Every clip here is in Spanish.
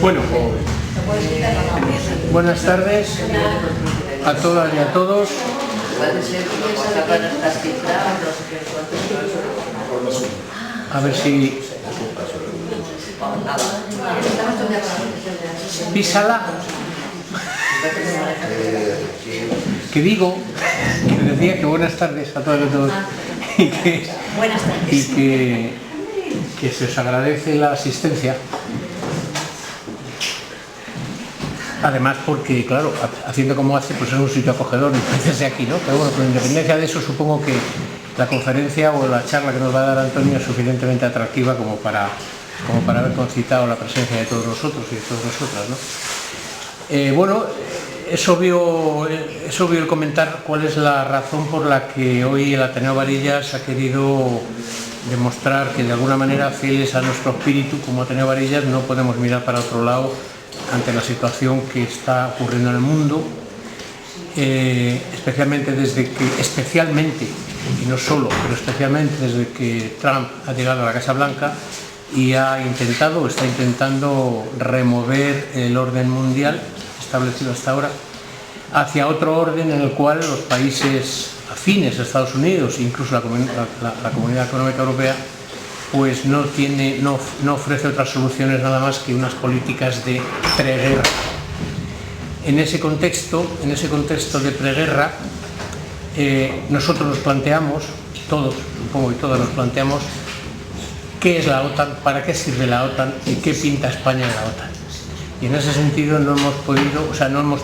Bueno, buenas tardes a todas y a todos. A ver si... Písala. Que digo, que decía que buenas tardes a todas y a todos. Y que se os agradece la asistencia. Además porque, claro, haciendo como hace, pues es un sitio acogedor, desde aquí, ¿no? Pero bueno, con independencia de eso, supongo que la conferencia o la charla que nos va a dar Antonio es suficientemente atractiva como para haber concitado la presencia de todos nosotros y de todas nosotras, ¿no? Bueno, es obvio el comentar cuál es la razón por la que hoy el Ateneo Varillas ha querido demostrar que de alguna manera, fieles a nuestro espíritu como Ateneo Varillas, no podemos mirar para otro lado ante la situación que está ocurriendo en el mundo, especialmente, y no solo, pero especialmente desde que Trump ha llegado a la Casa Blanca y está intentando remover el orden mundial establecido hasta ahora hacia otro orden en el cual los países afines a Estados Unidos, incluso la Comunidad Económica Europea, pues no ofrece otras soluciones nada más que unas políticas de preguerra. En ese contexto de preguerra, nosotros nos planteamos, todos, supongo que todos nos planteamos, qué es la OTAN, para qué sirve la OTAN y qué pinta España en la OTAN. Y en ese sentido no hemos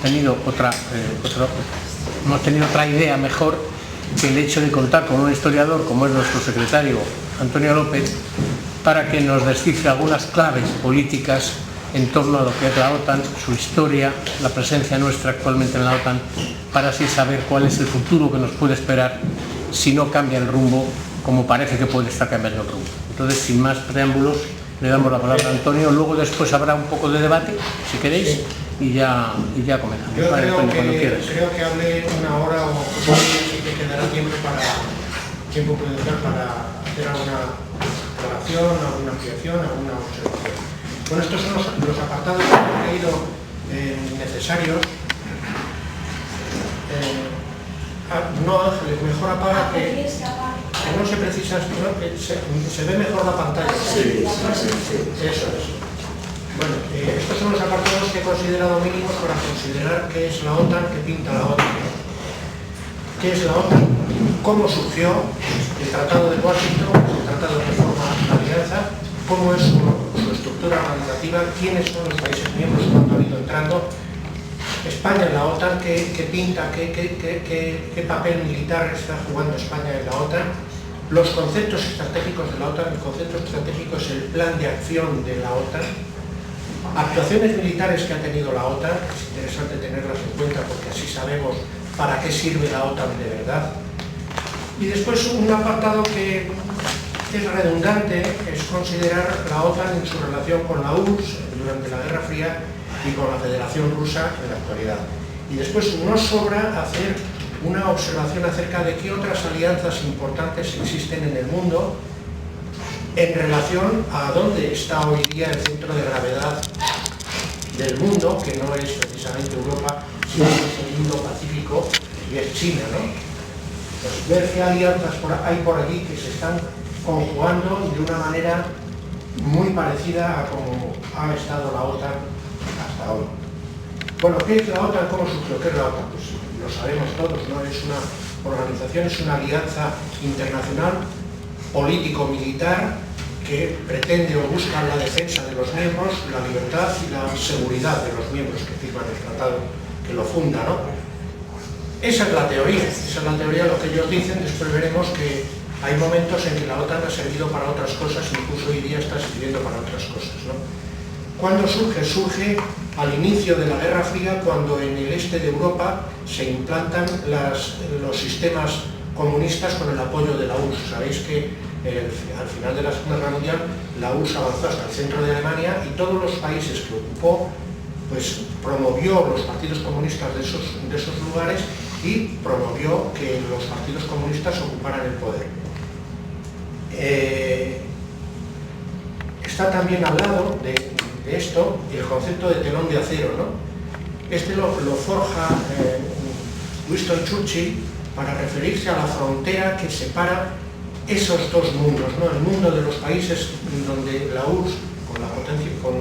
tenido otra idea mejor que el hecho de contar con un historiador como es nuestro secretario Antonio López, para que nos descifre algunas claves políticas en torno a lo que es la OTAN, su historia, la presencia nuestra actualmente en la OTAN, para así saber cuál es el futuro que nos puede esperar si no cambia el rumbo, como parece que puede estar cambiando el rumbo. Entonces, sin más preámbulos, le damos la palabra a Antonio, luego después habrá un poco de debate, si queréis, y ya comenzamos. Yo vale, creo, Antonio, creo que hable una hora o sí que quedará tiempo prudencial para hacer alguna aclaración, alguna ampliación, alguna observación. Bueno, estos son los apartados que he creído necesarios. No, Ángeles, mejor apaga que no se precisa, se ve mejor la pantalla. Sí. Eso es. Bueno, estos son los apartados que he considerado mínimos para considerar qué es la OTAN, qué pinta la OTAN. ¿Qué es la OTAN? ¿Cómo surgió el Tratado de Washington, el Tratado que forma la alianza? ¿Cómo es su estructura organizativa? ¿Quiénes son los países miembros cuando han ido entrando? España en la OTAN, ¿qué pinta, qué papel militar está jugando España en la OTAN? Los conceptos estratégicos de la OTAN. El concepto estratégico es el plan de acción de la OTAN. Actuaciones militares que ha tenido la OTAN, es interesante tenerlas en cuenta porque así sabemos para qué sirve la OTAN de verdad. Y después un apartado que es redundante, es considerar la OTAN en su relación con la URSS durante la Guerra Fría y con la Federación Rusa en la actualidad. Y después nos sobra hacer una observación acerca de qué otras alianzas importantes existen en el mundo en relación a dónde está hoy día el centro de gravedad del mundo, que no es precisamente Europa, sino que es el Indo-Pacífico y es China, ¿no? Pues ver qué alianzas hay por allí que se están conjugando de una manera muy parecida a como ha estado la OTAN hasta hoy. Bueno, ¿qué es la OTAN? ¿Cómo surgió? ¿Qué es la OTAN? Pues lo sabemos todos, ¿no? Es una organización, es una alianza internacional político-militar que pretende o busca la defensa de los miembros, la libertad y la seguridad de los miembros que firman el tratado que lo funda, ¿no? Esa es la teoría, lo que ellos dicen. Después veremos que hay momentos en que la OTAN ha servido para otras cosas, incluso hoy día está sirviendo para otras cosas, ¿no? ¿Cuándo surge? Surge al inicio de la Guerra Fría, cuando en el este de Europa se implantan los sistemas comunistas con el apoyo de la URSS. Sabéis que al final de la Segunda Guerra Mundial la URSS avanzó hasta el centro de Alemania y todos los países que ocupó pues promovió los partidos comunistas de esos lugares y promovió que los partidos comunistas ocuparan el poder. está también al lado de esto el concepto de telón de acero, ¿no? Este lo forja Winston Churchill para referirse a la frontera que separa esos dos mundos, ¿no? El mundo de los países donde la URSS, con la potencia, con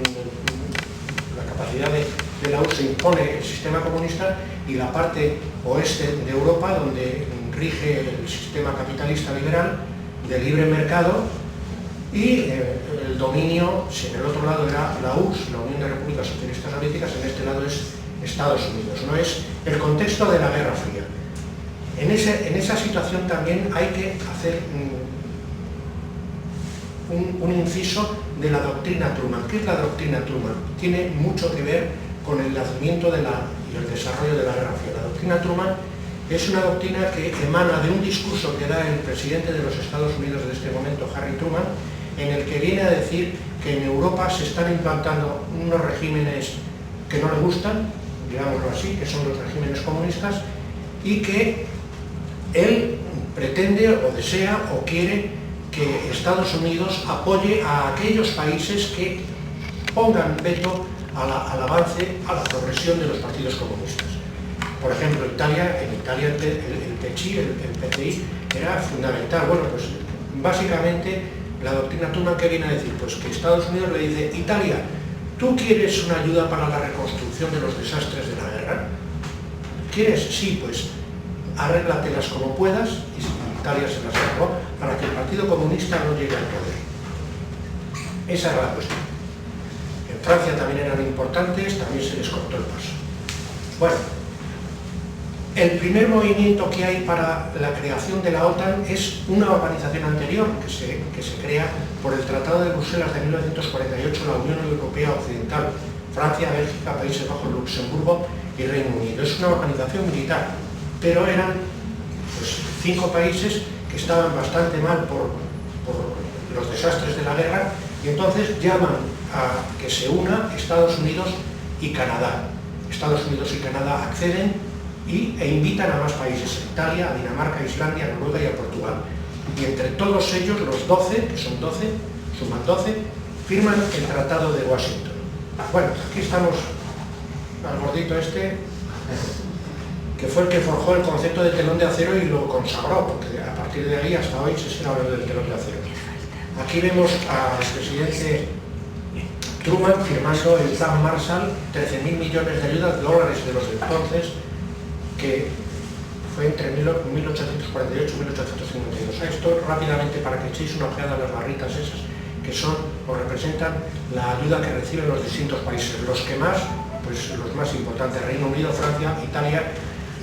la capacidad de la URSS, se impone el sistema comunista, y la parte oeste de Europa, donde rige el sistema capitalista liberal de libre mercado, y el dominio, si en el otro lado era la URSS, la Unión de Repúblicas Socialistas Soviéticas, en este lado es Estados Unidos, ¿no? Es el contexto de la Guerra Fría. En esa situación también hay que hacer un inciso de la doctrina Truman. ¿Qué es la doctrina Truman? Tiene mucho que ver con el nacimiento y el desarrollo de la Guerra Fría. La doctrina Truman es una doctrina que emana de un discurso que da el presidente de los Estados Unidos de este momento, Harry Truman, en el que viene a decir que en Europa se están implantando unos regímenes que no le gustan, digámoslo así, que son los regímenes comunistas, y que él pretende o desea o quiere que Estados Unidos apoye a aquellos países que pongan veto al avance, a la progresión de los partidos comunistas. Por ejemplo, en Italia el PCI era fundamental. Bueno, pues básicamente la doctrina Truman, ¿qué viene a decir? Pues que Estados Unidos le dice: Italia, ¿tú quieres una ayuda para la reconstrucción de los desastres de la guerra? ¿Quieres? Sí, pues arréglatelas como puedas, y Italia se las arregló para que el Partido Comunista no llegue al poder. Esa era la cuestión. En Francia también eran importantes, también se les cortó el paso. Bueno, el primer movimiento que hay para la creación de la OTAN es una organización anterior que se crea por el Tratado de Bruselas de 1948, la Unión Europea Occidental, Francia, Bélgica, Países Bajos, Luxemburgo y Reino Unido. Es una organización militar, pero eran pues 5 países que estaban bastante mal por los desastres de la guerra, y entonces llaman a que se una Estados Unidos y Canadá. Estados Unidos y Canadá acceden e invitan a más países: a Italia, a Dinamarca, a Islandia, a Noruega y a Portugal. Y entre todos ellos, los 12, que son 12, suman 12, firman el Tratado de Washington. Bueno, aquí estamos al gordito este, que fue el que forjó el concepto de telón de acero y lo consagró, porque a partir de ahí hasta hoy se sigue hablando del telón de acero. Aquí vemos al presidente Truman firmando el Plan Marshall, 13.000 millones de ayudas, dólares de los de entonces, que fue entre 1848 y 1852. Esto rápidamente para que echéis una ojeada a las barritas esas, que son o representan la ayuda que reciben los distintos países. Los que más, pues los más importantes: Reino Unido, Francia, Italia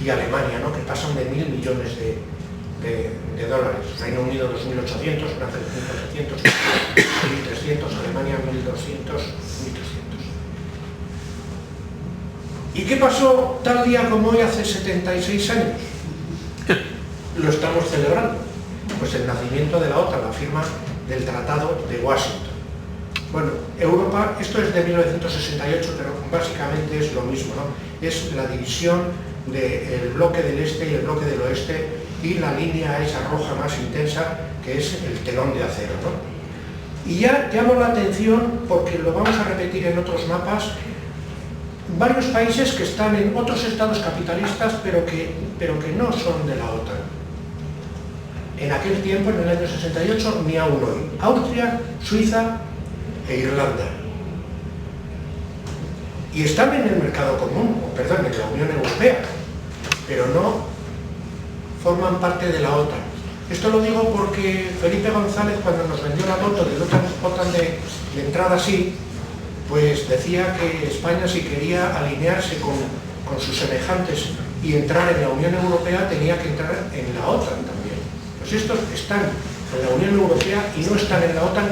y Alemania, ¿no? Que pasan de 1.000 millones de dólares. Reino Unido 2.800, Francia 1.700, 1.300, Alemania 1.200, 1.300. ¿Y qué pasó tal día como hoy hace 76 años? Lo estamos celebrando. Pues el nacimiento de la OTAN, la firma del Tratado de Washington. Bueno, Europa, esto es de 1968, pero básicamente es lo mismo, ¿no? Es la división del bloque del este y el bloque del oeste, y la línea esa roja más intensa, que es el telón de acero, ¿no? Y ya llamo la atención, porque lo vamos a repetir en otros mapas, varios países que están en otros estados capitalistas, pero que no son de la OTAN. En aquel tiempo, en el año 68, ni aún hoy. Austria, Suiza e Irlanda. Y están en el mercado común, perdón, en la Unión Europea, pero no forman parte de la OTAN. Esto lo digo porque Felipe González, cuando nos vendió la moto de OTAN de entrada así, pues decía que España, si quería alinearse con sus semejantes y entrar en la Unión Europea, tenía que entrar en la OTAN también. Pues estos están en la Unión Europea y no están en la OTAN,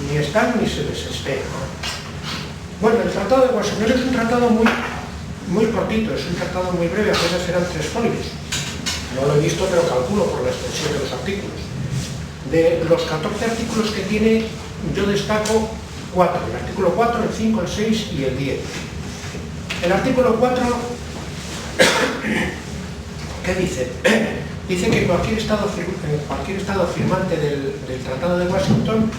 ni están ni se les espera. Bueno, el Tratado de Washington es un tratado muy cortito, es un tratado muy breve, apenas serán 3 folios. No lo he visto, pero calculo por la extensión de los artículos. De los 14 artículos que tiene, yo destaco 4, el artículo 4, el 5, el 6 y el 10. El artículo 4, ¿qué dice? Dice que cualquier estado firmante del Tratado de Washington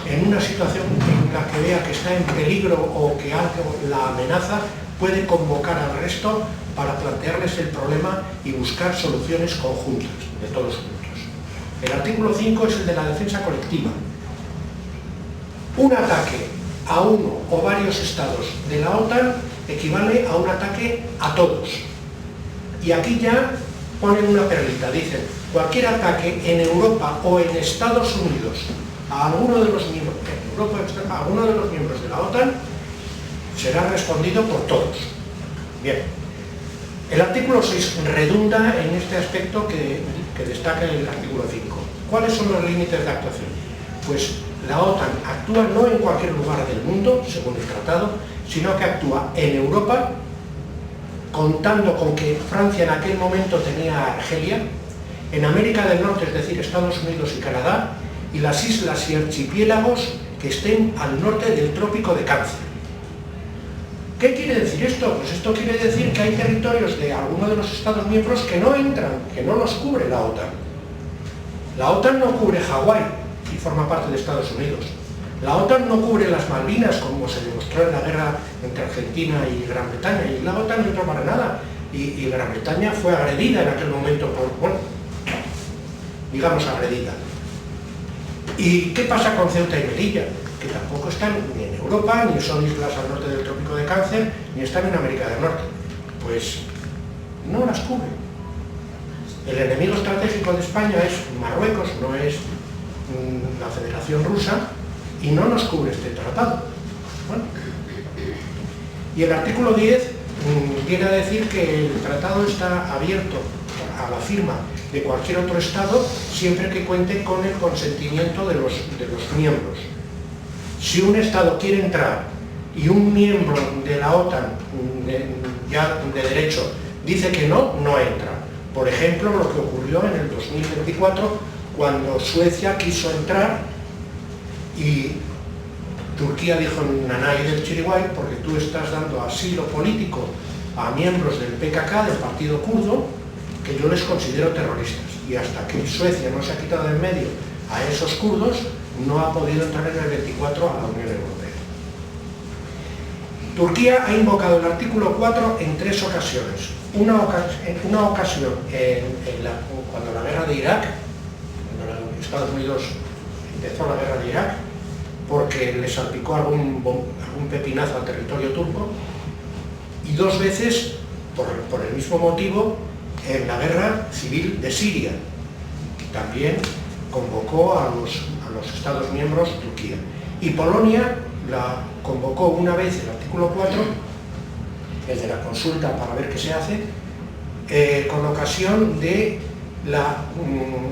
en una situación en la que vea que está en peligro o que algo la amenaza, puede convocar al resto para plantearles el problema y buscar soluciones conjuntas, de todos juntos. El artículo 5 es el de la defensa colectiva. Un ataque a uno o varios estados de la OTAN equivale a un ataque a todos. Y aquí ya ponen una perlita, dicen, cualquier ataque en Europa o en Estados Unidos a alguno de los miembros, a alguno de los miembros de la OTAN será respondido por todos. Bien. El artículo 6 redunda en este aspecto que destaca el artículo 5. ¿Cuáles son los límites de actuación? Pues la OTAN actúa no en cualquier lugar del mundo, según el tratado, sino que actúa en Europa, contando con que Francia en aquel momento tenía Argelia, en América del Norte, es decir, Estados Unidos y Canadá, y las islas y archipiélagos que estén al norte del Trópico de Cáncer. ¿Qué quiere decir esto? Pues esto quiere decir que hay territorios de alguno de los Estados miembros que no entran, que no los cubre la OTAN. La OTAN no cubre Hawái y forma parte de Estados Unidos. La OTAN no cubre las Malvinas, como se demostró en la guerra entre Argentina y Gran Bretaña, y la OTAN no entró para nada. Y Gran Bretaña fue agredida en aquel momento por, bueno, digamos agredida. ¿Y qué pasa con Ceuta y Melilla? Que tampoco están ni en Europa, ni son islas al norte del Trópico de Cáncer, ni están en América del Norte. Pues no las cubre. El enemigo estratégico de España es Marruecos, no es la Federación Rusa, y no nos cubre este tratado. Bueno. Y el artículo 10 viene a decir que el tratado está abierto a la firma de cualquier otro Estado siempre que cuente con el consentimiento de los miembros. Si un Estado quiere entrar y un miembro de la OTAN ya de derecho dice que no, no entra. Por ejemplo, lo que ocurrió en el 2024 cuando Suecia quiso entrar y Turquía dijo nanay del chiriguay porque tú estás dando asilo político a miembros del PKK, del partido kurdo, que yo les considero terroristas. Y hasta que Suecia no se ha quitado de en medio a esos kurdos, no ha podido entrar en el 24 a la Unión Europea. Turquía ha invocado el artículo 4 en 3 ocasiones. Una ocasión cuando la guerra de Irak, cuando Estados Unidos empezó la guerra de Irak, porque le salpicó algún pepinazo al territorio turco, y 2 veces, por el mismo motivo, en la guerra civil de Siria. También convocó a los Estados miembros Turquía. Y Polonia la convocó una vez, el artículo 4, el de la consulta para ver qué se hace, con ocasión de la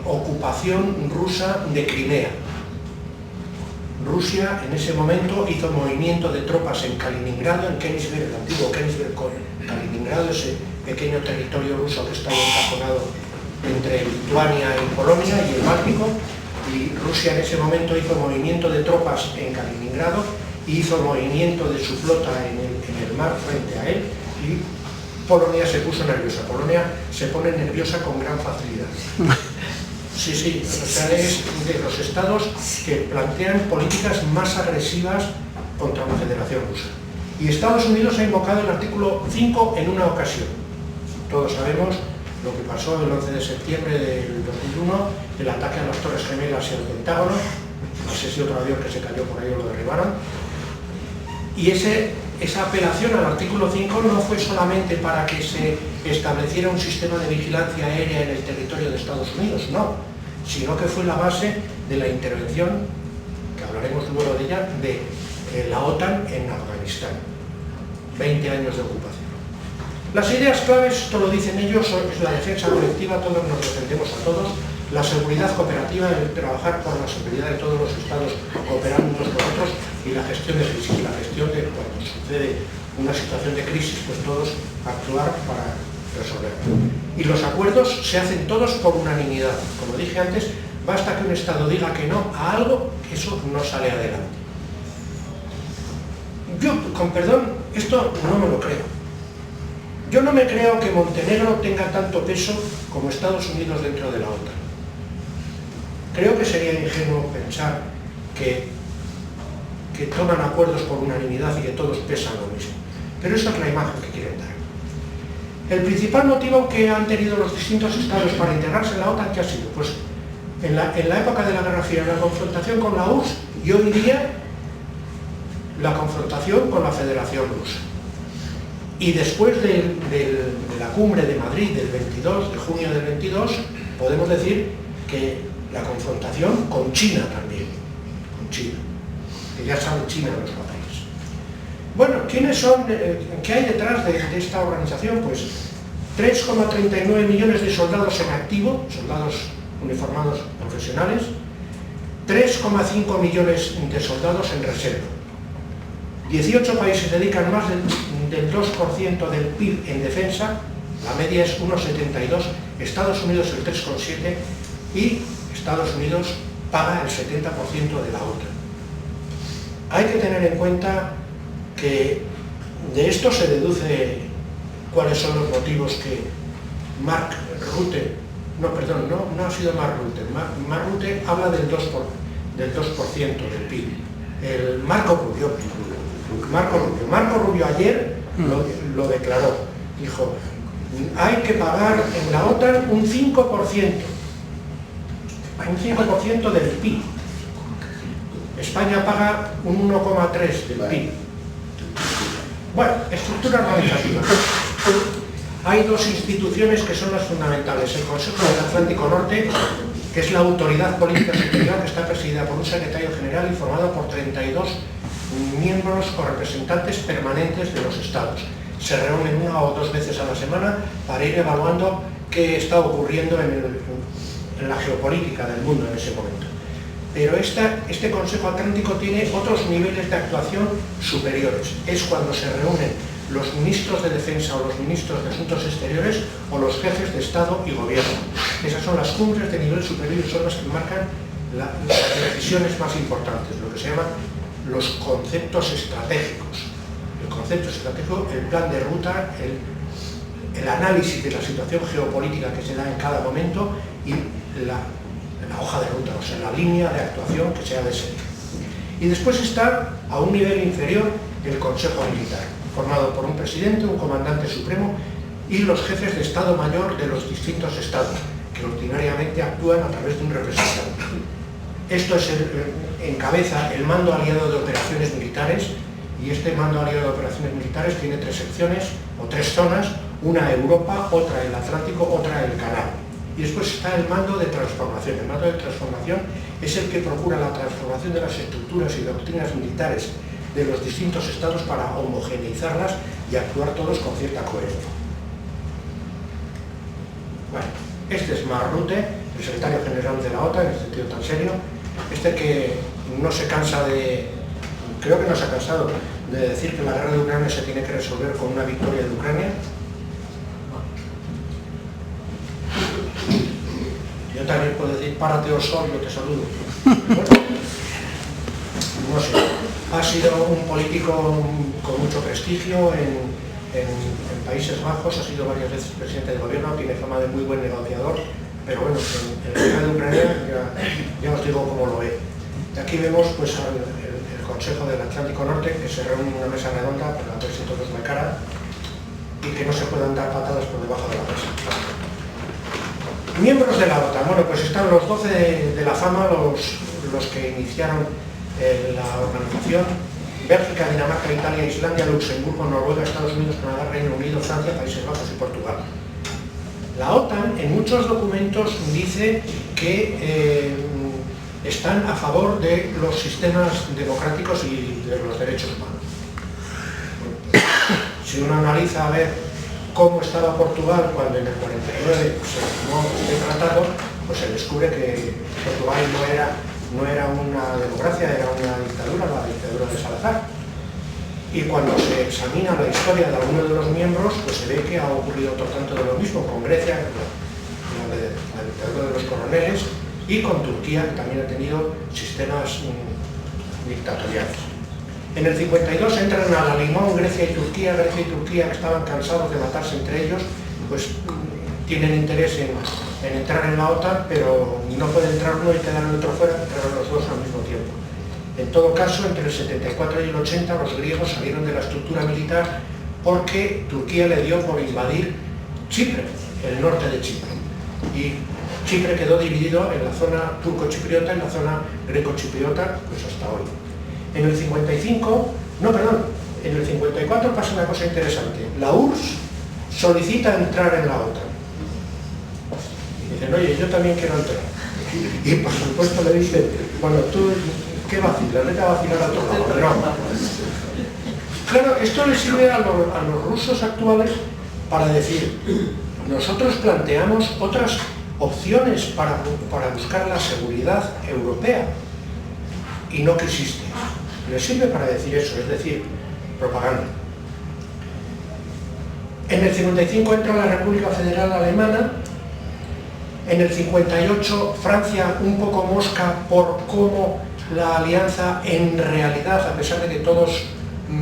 ocupación rusa de Crimea. Rusia en ese momento hizo movimiento de tropas en Kaliningrado, en Königsberg, el antiguo Königsberg con Kaliningrado, ese pequeño territorio ruso que está encajonado entre Lituania y Polonia y el Báltico, y Rusia en ese momento hizo movimiento de tropas en Kaliningrado y hizo movimiento de su flota en el mar frente a él, y Polonia se puso nerviosa. Polonia se pone nerviosa con gran facilidad. Sí, sí, o sea, es de los estados que plantean políticas más agresivas contra la Federación Rusa. Y Estados Unidos ha invocado el artículo 5 en una ocasión. Todos sabemos lo que pasó el 11 de septiembre del 2001, el ataque a las Torres Gemelas y al Pentágono, no sé si otro avión que se cayó por ahí o lo derribaron. Y esa apelación al artículo 5 no fue solamente para que se estableciera un sistema de vigilancia aérea en el territorio de Estados Unidos, no, sino que fue la base de la intervención, que hablaremos luego de ella, de la OTAN en Afganistán. 20 años de ocupación. Las ideas claves, esto lo dicen ellos, es la defensa colectiva, todos nos defendemos a todos, la seguridad cooperativa, el trabajar por la seguridad de todos los estados cooperando unos con otros, y la gestión de crisis, la gestión de cuando sucede una situación de crisis, pues todos actuar para resolverlo. Y los acuerdos se hacen todos por unanimidad. Como dije antes, basta que un Estado diga que no a algo, que eso no sale adelante. Yo, con perdón, esto no me lo creo. Yo no me creo que Montenegro tenga tanto peso como Estados Unidos dentro de la OTAN. Creo que sería ingenuo pensar que que toman acuerdos por unanimidad y que todos pesan lo mismo. Pero esa es la imagen que quieren dar. El principal motivo que han tenido los distintos estados para integrarse en la OTAN, ¿qué ha sido? Pues en la época de la Guerra Fría, la confrontación con la URSS, yo diría la confrontación con la Federación Rusa. Y después de la cumbre de Madrid del 22, de junio del 22, podemos decir que la confrontación con China también, con China, que ya sabe China de los papeles. Bueno, ¿quiénes son? ¿Qué hay detrás de esta organización? Pues 3,39 millones de soldados en activo, soldados uniformados profesionales, 3,5 millones de soldados en reserva. 18 países dedican más del 2% del PIB en defensa, la media es 1,72, Estados Unidos el 3,7 y Estados Unidos paga el 70% de la OTAN. Hay que tener en cuenta que de esto se deduce cuáles son los motivos que Mark Rutte, no ha sido Mark Rutte, Mark Rutte habla del 2% del PIB, el Marco Rubio ayer lo declaró, dijo, hay que pagar en la OTAN un 5% del PIB. España paga un 1,3% del PIB. Bueno, estructura organizativa. Hay dos instituciones que son las fundamentales. El Consejo del Atlántico Norte, que es la autoridad política superior, que está presidida por un secretario general y formado por 32 miembros o representantes permanentes de los estados. Se reúnen 1 o 2 veces a la semana para ir evaluando qué está ocurriendo en la geopolítica del mundo en ese momento. Pero este Consejo Atlántico tiene otros niveles de actuación superiores. Es cuando se reúnen los ministros de Defensa o los ministros de Asuntos Exteriores o los jefes de Estado y Gobierno. Esas son las cumbres de nivel superior y son las que marcan las decisiones más importantes, lo que se llaman los conceptos estratégicos. El concepto estratégico, el plan de ruta, el análisis de la situación geopolítica que se da en cada momento y la hoja de ruta, o sea, la línea de actuación que se ha de seguir. Y después está, a un nivel inferior, el Consejo Militar, formado por un presidente, un comandante supremo y los jefes de Estado Mayor de los distintos estados, que ordinariamente actúan a través de un representante. Esto encabeza el Mando Aliado de Operaciones Militares, y este Mando Aliado de Operaciones Militares tiene 3 secciones o 3 zonas, una Europa, otra el Atlántico, otra el Canal. Y después está el Mando de Transformación. El Mando de Transformación es el que procura la transformación de las estructuras y doctrinas militares de los distintos estados para homogeneizarlas y actuar todos con cierta coherencia. Bueno, este es Mark Rutte, el secretario general de la OTAN, en este sentido tan serio, que no se cansa creo que no se ha cansado de decir que la guerra de Ucrania se tiene que resolver con una victoria de Ucrania. Yo también puedo decir, párate o sol, yo te saludo. Bueno, no sé, ha sido un político con mucho prestigio en Países Bajos, ha sido varias veces presidente del gobierno, tiene fama de muy buen negociador, pero bueno, en la guerra de Ucrania ya os digo cómo lo ve. Y aquí vemos pues el Consejo del Atlántico Norte, que se reúne en una mesa redonda para verse todos la cara y que no se puedan dar patadas por debajo de la mesa. Miembros de la OTAN, bueno, pues están los 12 de la fama, los que iniciaron la organización: Bélgica, Dinamarca, Italia, Islandia, Luxemburgo, Noruega, Estados Unidos, Canadá, Reino Unido, Francia, Países Bajos y Portugal. La OTAN en muchos documentos dice que están a favor de los sistemas democráticos y de los derechos humanos. Si uno analiza a ver cómo estaba Portugal cuando en el 49 se firmó este tratado, pues se descubre que Portugal no era una democracia, era una dictadura, la dictadura de Salazar. Y cuando se examina la historia de algunos de los miembros, pues se ve que ha ocurrido otro tanto de lo mismo con Grecia, la dictadura de los coroneles, y con Turquía, que también ha tenido sistemas dictatoriales. En el 52 entran a la limón Grecia y Turquía, que estaban cansados de matarse entre ellos, pues tienen interés en entrar en la OTAN, pero no puede entrar uno y quedar el otro fuera, entraron los dos al mismo tiempo. En todo caso, entre el 74 y el 80 los griegos salieron de la estructura militar porque Turquía le dio por invadir Chipre, el norte de Chipre. Y Chipre quedó dividido en la zona turco-chipriota y la zona greco-chipriota, pues hasta hoy. En el 55, no, perdón, en el 54 pasa una cosa interesante. La URSS solicita entrar en la OTAN. Y dicen, oye, yo también quiero entrar. Y por supuesto le dicen, bueno, tú, ¿qué vacilas? Vete a vacilar a otro lado. No. Claro, esto le sirve a los rusos actuales para decir, nosotros planteamos otras opciones para buscar la seguridad europea y no quisiste. Les sirve para decir eso, es decir, propaganda. En el 55 entra la República Federal Alemana. En el 58 Francia un poco mosca por cómo la alianza en realidad, a pesar de que todos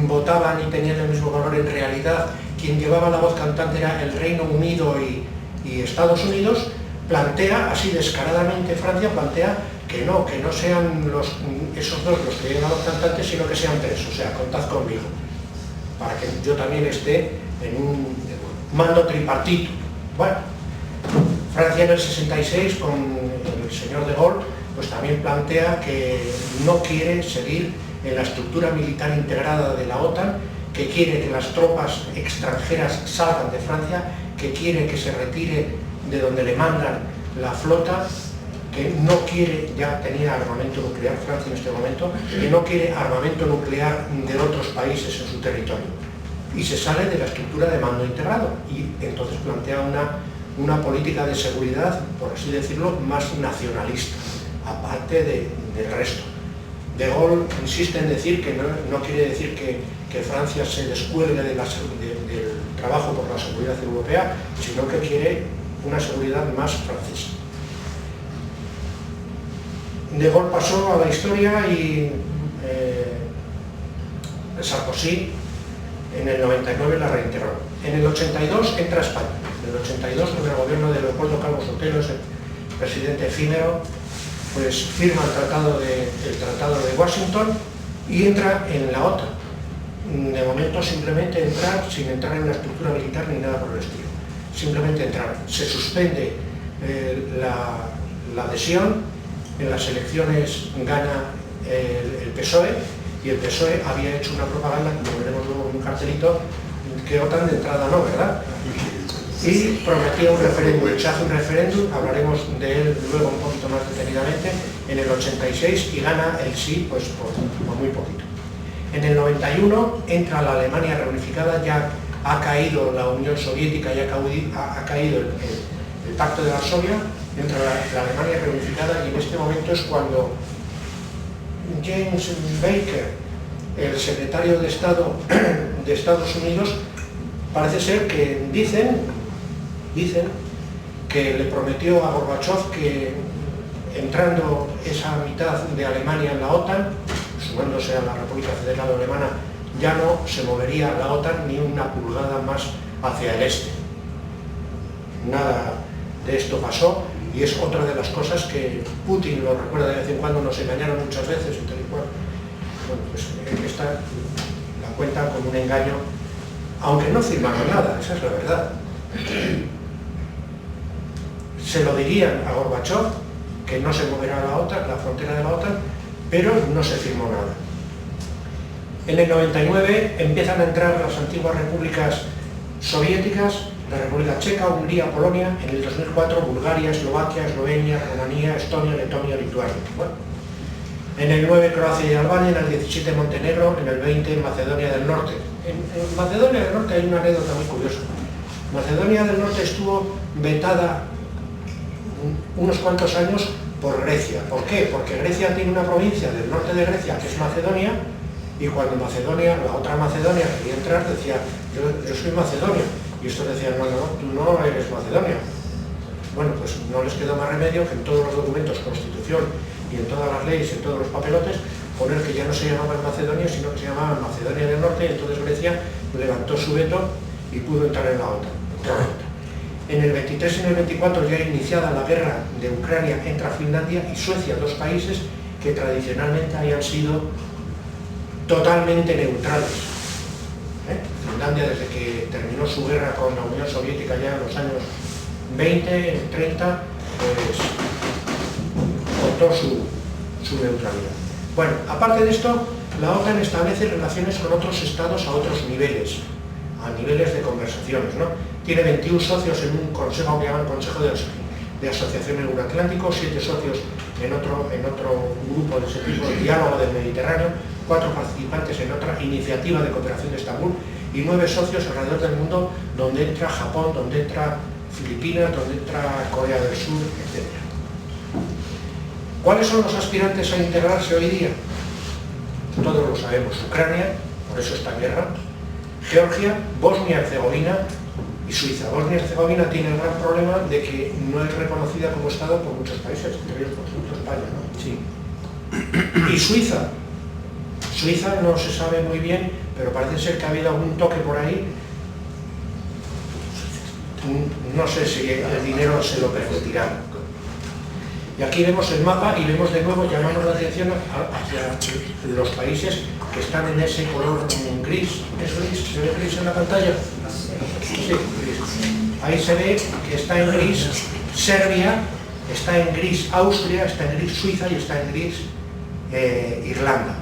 votaban y tenían el mismo color, en realidad quien llevaba la voz cantante era el Reino Unido y Estados Unidos, plantea, así descaradamente Francia, plantea que no sean esos dos los que llevan la voz cantante, sino que sean tres, o sea, contad conmigo, para que yo también esté en un mando tripartito. Bueno, Francia en el 66, con el señor de Gaulle, pues también plantea que no quiere seguir en la estructura militar integrada de la OTAN, que quiere que las tropas extranjeras salgan de Francia, que quiere que se retire de donde le mandan la flota, que no quiere, ya tenía armamento nuclear Francia en este momento, que no quiere armamento nuclear de otros países en su territorio. Y se sale de la estructura de mando integrado y entonces plantea una política de seguridad, por así decirlo, más nacionalista, aparte del resto. De Gaulle insiste en decir que no quiere decir que Francia se descuelgue del trabajo por la seguridad europea, sino que quiere una seguridad más francesa. De Gaulle pasó a la historia y Sarkozy en el 99 la reintegró. En el 82 entra a España. En el 82, con el gobierno de Leopoldo Calvo Sotelo, ese presidente efímero, pues firma el tratado de Washington y entra en la OTAN. De momento simplemente entrar, sin entrar en una estructura militar ni nada por el estilo. Simplemente entrar. Se suspende la adhesión, en las elecciones gana el PSOE, y el PSOE había hecho una propaganda, como veremos luego en un cartelito, que OTAN de entrada no, ¿verdad? Y prometía un referéndum. Se hace un referéndum, hablaremos de él luego un poquito más detenidamente, en el 86, y gana el sí, pues por muy poquito. En el 91 entra la Alemania reunificada, ya ha caído la Unión Soviética, ya ha caído el Pacto de Varsovia, entra la Alemania reunificada, y en este momento es cuando James Baker, el secretario de Estado de Estados Unidos, parece ser que dicen que le prometió a Gorbachev que entrando esa mitad de Alemania en la OTAN, sumándose a la República Federal Alemana, ya no se movería la OTAN ni una pulgada más hacia el este. Nada de esto pasó, y es otra de las cosas que Putin lo recuerda de vez en cuando, nos engañaron muchas veces y tal y cual. Bueno, pues esta la cuenta como un engaño, aunque no firmaron nada, esa es la verdad. Se lo dirían a Gorbachev, que no se moverá la OTAN, la frontera de la OTAN, pero no se firmó nada. En el 99 empiezan a entrar las antiguas repúblicas soviéticas, la República Checa, Hungría, Polonia, en el 2004 Bulgaria, Eslovaquia, Eslovenia, Rumanía, Estonia, Letonia, Lituania. Bueno, en el 9 Croacia y Albania, en el 17 Montenegro, en el 20 Macedonia del Norte. En Macedonia del Norte hay una anécdota muy curiosa. Macedonia del Norte estuvo vetada unos cuantos años por Grecia. ¿Por qué? Porque Grecia tiene una provincia del norte de Grecia que es Macedonia, y cuando Macedonia, la otra Macedonia quería entrar, decía, yo soy Macedonia, y estos decían, no, tú no eres Macedonia. Bueno, pues no les quedó más remedio que en todos los documentos, Constitución, y en todas las leyes, en todos los papelotes, poner que ya no se llamaban Macedonia, sino que se llamaban Macedonia del Norte, y entonces Grecia levantó su veto y pudo entrar en la OTAN. En el 23 y en el 24, ya iniciada la guerra de Ucrania, entra Finlandia y Suecia, dos países que tradicionalmente hayan sido totalmente neutrales. Finlandia, desde que terminó su guerra con la Unión Soviética ya en los años 20, 30, pues optó su neutralidad. Bueno, aparte de esto, la OTAN establece relaciones con otros estados a otros niveles, a niveles de conversaciones, ¿no? Tiene 21 socios en un consejo que llaman Consejo de Asociación Euroatlántico, 7 socios en otro grupo de ese tipo, el Diálogo del Mediterráneo, 4 participantes en otra iniciativa de cooperación de Estambul y 9 socios alrededor del mundo, donde entra Japón, donde entra Filipinas, donde entra Corea del Sur, etc. ¿Cuáles son los aspirantes a integrarse hoy día? Todos lo sabemos: Ucrania, por eso está en guerra, Georgia, Bosnia-Herzegovina y Suiza. Bosnia-Herzegovina tiene el gran problema de que no es reconocida como Estado por muchos países, entre ellos por ejemplo España, ¿no? Sí. Y Suiza. Suiza no se sabe muy bien, pero parece ser que ha habido algún toque por ahí. No sé si el dinero se lo permitirá. Y aquí vemos el mapa y vemos de nuevo, llamamos la atención hacia los países que están en ese color gris. ¿Es gris? ¿Se ve gris en la pantalla? Sí, gris. Ahí se ve que está en gris Serbia, está en gris Austria, está en gris Suiza y está en gris Irlanda.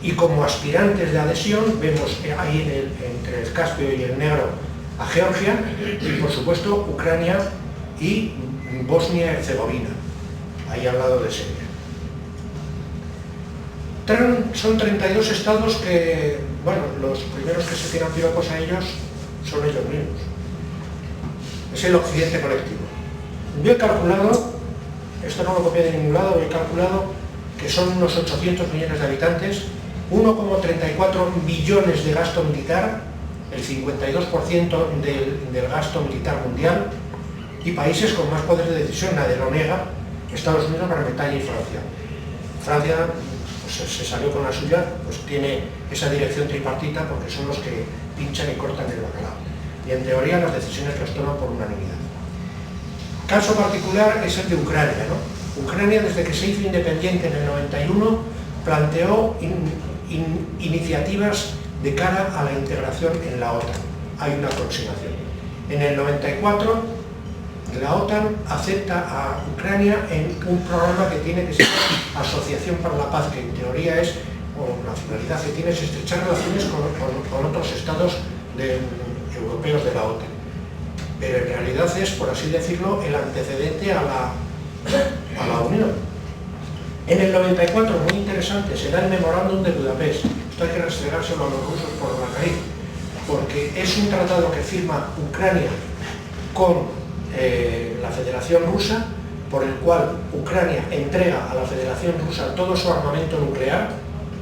Y como aspirantes de adhesión vemos ahí entre el Caspio y el negro a Georgia y por supuesto Ucrania y Bosnia-Herzegovina, ahí al lado de Serbia. Son 32 estados que, bueno, los primeros que se tiran piropos a ellos son ellos mismos. Es el occidente colectivo. Yo he calculado, esto no lo copié de ningún lado, he calculado que son unos 800 millones de habitantes, 1,34 billones de gasto militar, el 52% del gasto militar mundial, y países con más poder de decisión, nadie lo niega: Estados Unidos, Gran Bretaña y Francia. Francia pues, se salió con la suya, pues tiene esa dirección tripartita porque son los que pinchan y cortan el bacalao. Y en teoría las decisiones las toman por unanimidad. Caso particular es el de Ucrania, ¿no? Ucrania, desde que se hizo independiente en el 91, planteó iniciativas de cara a la integración en la OTAN. Hay una aproximación. En el 94, la OTAN acepta a Ucrania en un programa que tiene que ser Asociación para la Paz, que en teoría es, o la finalidad que tiene es estrechar relaciones con otros estados europeos de la OTAN. Pero en realidad es, por así decirlo, el antecedente a la Unión. En el 94, muy interesante, se da el memorándum de Budapest. Esto hay que restregárselo a los rusos por la nariz, porque es un tratado que firma Ucrania con la Federación Rusa, por el cual Ucrania entrega a la Federación Rusa todo su armamento nuclear,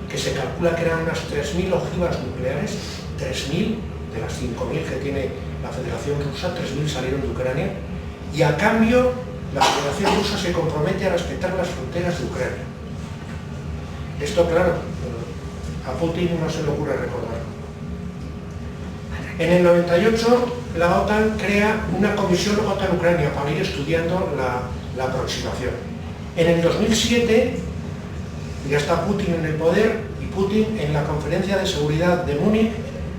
que se calcula que eran unas 3.000 ojivas nucleares, 3.000 de las 5.000 que tiene la Federación Rusa, 3.000 salieron de Ucrania, y a cambio la Federación Rusa se compromete a respetar las fronteras de Ucrania. Esto, claro, a Putin no se le ocurre recordar. En el 98, la OTAN crea una comisión OTAN-Ucrania para ir estudiando la aproximación. En el 2007, ya está Putin en el poder, y Putin, en la conferencia de seguridad de Múnich,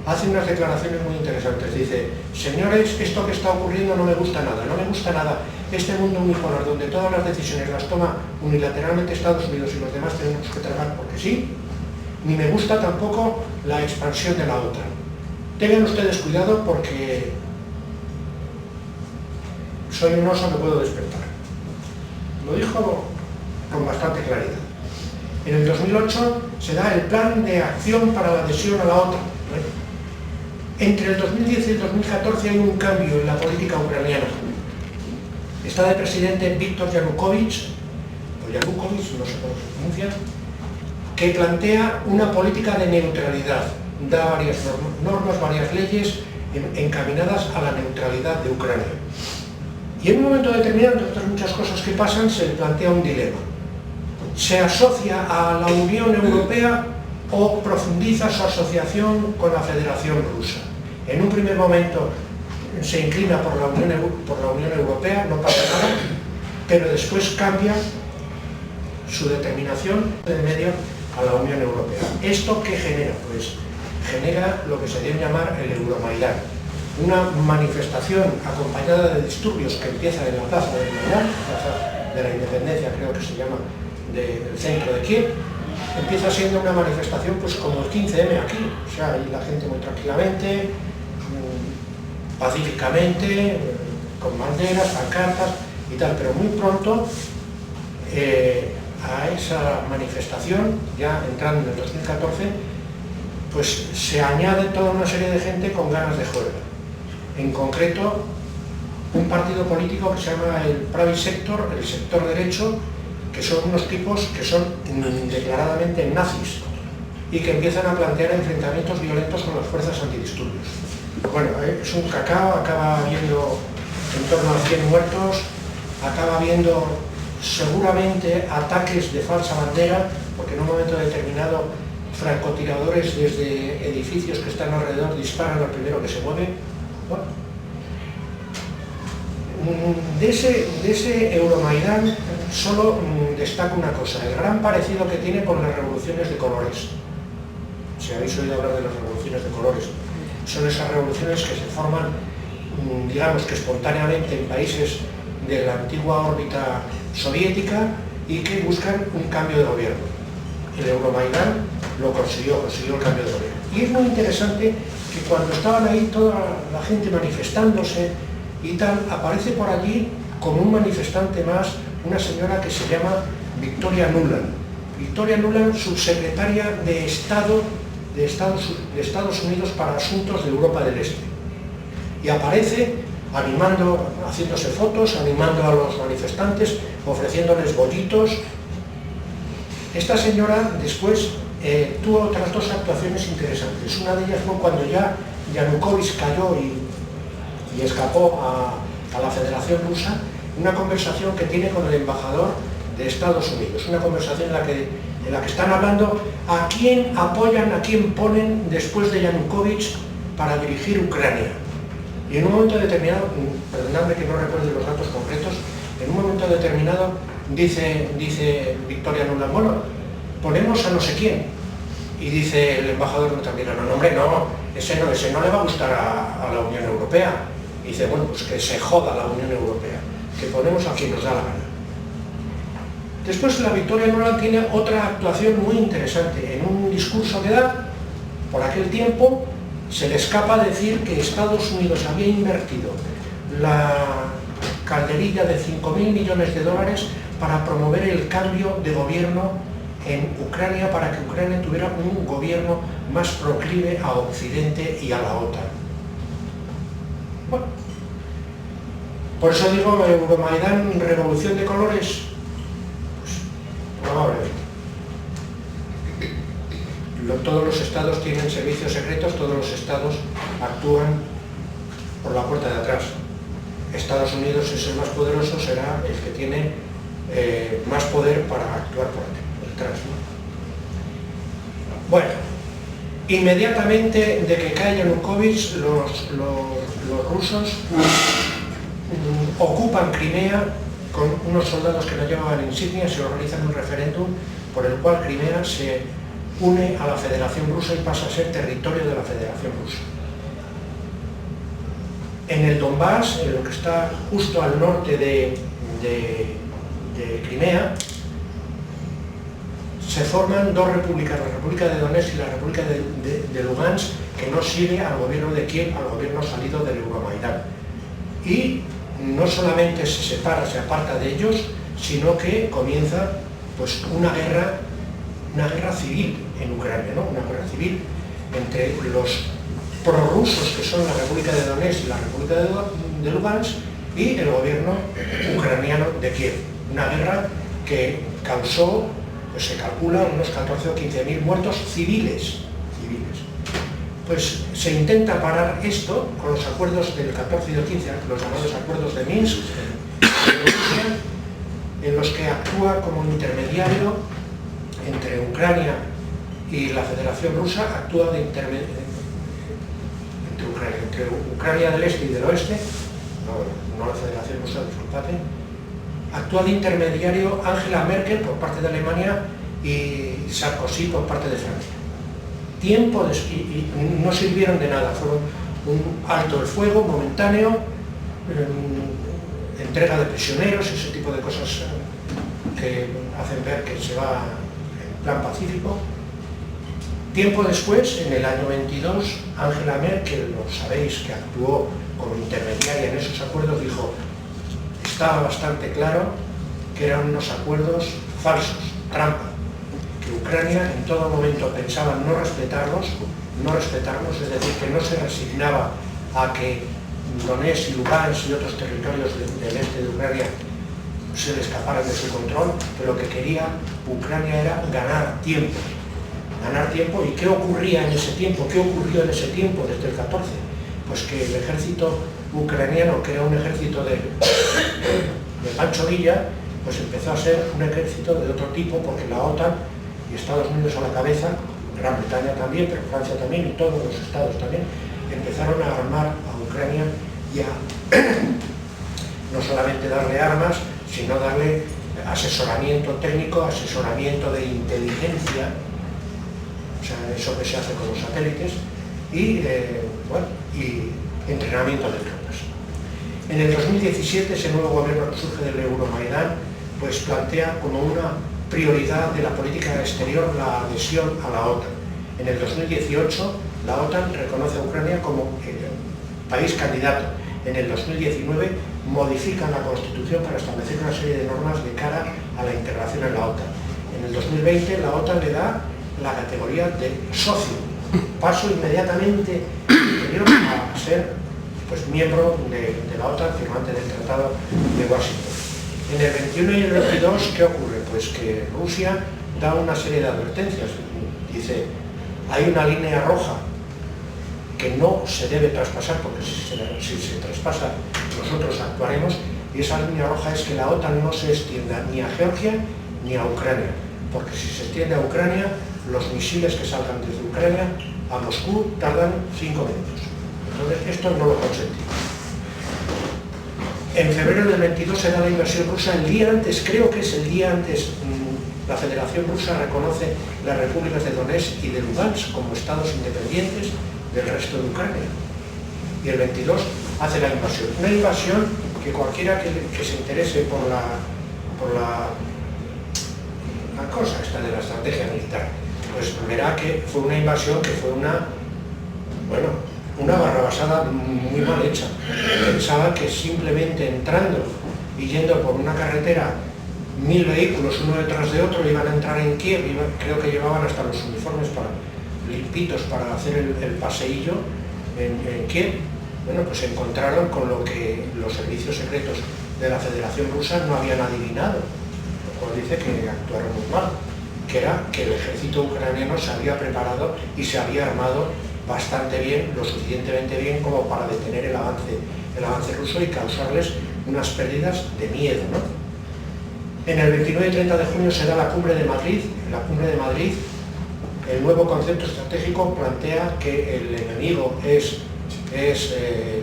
hace unas declaraciones muy interesantes. Dice: señores, esto que está ocurriendo no me gusta nada, no me gusta nada. Este mundo unipolar, donde todas las decisiones las toma unilateralmente Estados Unidos y los demás tenemos que tragar porque sí, ni me gusta tampoco la expansión de la OTAN. Tengan ustedes cuidado porque soy un oso que puedo despertar. Lo dijo con bastante claridad. En el 2008 se da el plan de acción para la adhesión a la OTAN. Entre el 2010 y el 2014 hay un cambio en la política ucraniana. Está de presidente Víctor Yanukovych, o Yanukovych, no sé cómo se pronuncia, que plantea una política de neutralidad. Da varias normas, varias leyes encaminadas a la neutralidad de Ucrania. Y en un momento determinado, entre otras muchas cosas que pasan, se le plantea un dilema. ¿Se asocia a la Unión Europea o profundiza su asociación con la Federación Rusa? En un primer momento se inclina por la Unión Europea, no pasa nada, pero después cambia su determinación de medio a la Unión Europea. ¿Esto qué genera? Pues genera lo que se debe llamar el Euromaidán, una manifestación acompañada de disturbios que empieza en la plaza del Maidán, plaza de la Independencia creo que se llama, del centro de Kiev. Empieza siendo una manifestación pues como el 15M aquí, o sea, y la gente muy tranquilamente, pacíficamente, con banderas, pancartas y tal, pero muy pronto a esa manifestación, ya entrando en el 2014, pues se añade toda una serie de gente con ganas de juerga. En concreto, un partido político que se llama el Pravi Sector, el sector derecho, que son unos tipos que son declaradamente nazis y que empiezan a plantear enfrentamientos violentos con las fuerzas antidisturbios. Bueno, es un cacao, acaba habiendo en torno a 100 muertos, acaba habiendo seguramente ataques de falsa bandera, porque en un momento determinado francotiradores desde edificios que están alrededor disparan al primero que se mueve. Bueno, de ese Euromaidán solo destaca una cosa, el gran parecido que tiene con las revoluciones de colores. Si habéis oído hablar de las revoluciones de colores, son esas revoluciones que se forman, digamos que espontáneamente en países de la antigua órbita soviética y que buscan un cambio de gobierno. El Euromaidán lo consiguió el cambio de gobierno. Y es muy interesante que cuando estaban ahí toda la gente manifestándose y tal, aparece por allí como un manifestante más una señora que se llama Victoria Nuland. Victoria Nuland, subsecretaria de Estado de Estados Unidos para Asuntos de Europa del Este. Y aparece animando, haciéndose fotos, animando a los manifestantes, ofreciéndoles bollitos. Esta señora después tuvo otras dos actuaciones interesantes. Una de ellas fue cuando ya Yanukovych cayó y escapó a la Federación Rusa, una conversación que tiene con el embajador de Estados Unidos, una conversación en la que están hablando a quién apoyan, a quién ponen después de Yanukovych para dirigir Ucrania. Y en un momento determinado, perdonadme que no recuerde los datos concretos, en un momento determinado dice Victoria Nuland, bueno, ponemos a no sé quién. Y dice el embajador norteamericano, no hombre, no, ese no le va a gustar a la Unión Europea. Y dice, bueno, pues que se joda la Unión Europea, que ponemos a quien nos da la gana. Después la Victoria Nuland tiene otra actuación muy interesante. En un discurso que da, por aquel tiempo, se le escapa decir que Estados Unidos había invertido la calderilla de 5.000 millones de dólares para promover el cambio de gobierno en Ucrania, para que Ucrania tuviera un gobierno más proclive a Occidente y a la OTAN. Bueno, por eso digo, Euromaidán, revolución de colores, pues probablemente. Todos los estados tienen servicios secretos, todos los estados actúan por la puerta de atrás. Estados Unidos es el más poderoso, será el que tiene más poder para actuar por detrás, ¿no? Bueno, inmediatamente de que cae Yanukovych, los rusos ocupan Crimea con unos soldados que no llevaban insignias y organizan un referéndum por el cual Crimea se une a la Federación Rusa y pasa a ser territorio de la Federación Rusa. En el Donbass, en lo que está justo al norte de Crimea, se forman dos repúblicas, la República de Donetsk y la República de Lugansk, que no sigue al gobierno de Kiev, al gobierno salido del Euromaidán. Y no solamente se separa, se aparta de ellos, sino que comienza pues una guerra civil en Ucrania, ¿no? Una guerra civil entre los prorrusos, que son la República de Donetsk y la República de Lugansk, y el gobierno ucraniano de Kiev. Una guerra que causó, pues se calcula, unos 14 o 15.000 muertos civiles. Pues se intenta parar esto con los acuerdos del 14 y del 15, los llamados acuerdos de Minsk, de Rusia, en los que actúa como intermediario entre Ucrania y la Federación Rusa, actúa de intermediario entre Ucrania del Este y del Oeste, no la Federación Rusa, disculpad, actual intermediario Angela Merkel por parte de Alemania y Sarkozy por parte de Francia. Y no sirvieron de nada, fueron un alto el fuego momentáneo, entrega de prisioneros, ese tipo de cosas que hacen ver que se va en plan pacífico. Tiempo después, en el año 22, Angela Merkel, lo sabéis, que actuó como intermediaria en esos acuerdos, dijo: estaba bastante claro que eran unos acuerdos falsos, trampa, que Ucrania en todo momento pensaba no respetarlos, es decir, que no se resignaba a que Donetsk y Lugansk y otros territorios del este de Ucrania se le escaparan de su control, que lo que quería Ucrania era ganar tiempo. ¿Y qué ocurría en ese tiempo? ¿Qué ocurrió en ese tiempo desde el 14? Pues que el ejército ucraniano, que era un ejército de Pancho Villa, pues empezó a ser un ejército de otro tipo, porque la OTAN y Estados Unidos a la cabeza, Gran Bretaña también, pero Francia también y todos los estados también, empezaron a armar a Ucrania y a no solamente darle armas, sino darle asesoramiento técnico, asesoramiento de inteligencia, o sea, eso que se hace con los satélites, y entrenamiento de tropas. En el 2017, ese nuevo gobierno que surge del Euromaidán, pues plantea como una prioridad de la política exterior la adhesión a la OTAN. En el 2018, la OTAN reconoce a Ucrania como país candidato. En el 2019, modifican la Constitución para establecer una serie de normas de cara a la integración en la OTAN. En el 2020, la OTAN le da la categoría de socio, paso inmediatamente superior a ser pues miembro de la OTAN, firmante del Tratado de Washington. En el 21 y el 22, ¿qué ocurre? Pues que Rusia da una serie de advertencias. Dice: hay una línea roja que no se debe traspasar, porque si se traspasa nosotros actuaremos, y esa línea roja es que la OTAN no se extienda ni a Georgia ni a Ucrania, porque si se extiende a Ucrania, los misiles que salgan desde Ucrania a Moscú tardan 5 minutos. Entonces esto no lo consentimos. En febrero del 22 se da la invasión rusa. El día antes, creo que es el día antes, la Federación Rusa reconoce las repúblicas de Donetsk y de Lugansk como estados independientes del resto de Ucrania. Y el 22 hace la invasión. Una invasión que cualquiera que se interese por la cosa esta de la estrategia militar, pues verá que fue una invasión que fue una barrabasada muy mal hecha. Pensaba que simplemente entrando y yendo por una carretera 1000 vehículos uno detrás de otro iban a entrar en Kiev, creo que llevaban hasta los uniformes limpitos para hacer el paseillo en Kiev. Bueno, pues se encontraron con lo que los servicios secretos de la Federación Rusa no habían adivinado, lo cual dice que actuaron muy mal, que era que el ejército ucraniano se había preparado y se había armado bastante bien, lo suficientemente bien como para detener el avance ruso y causarles unas pérdidas de miedo, ¿no? En el 29 y 30 de junio se da la Cumbre de Madrid. En la Cumbre de Madrid, el nuevo concepto estratégico plantea que el enemigo es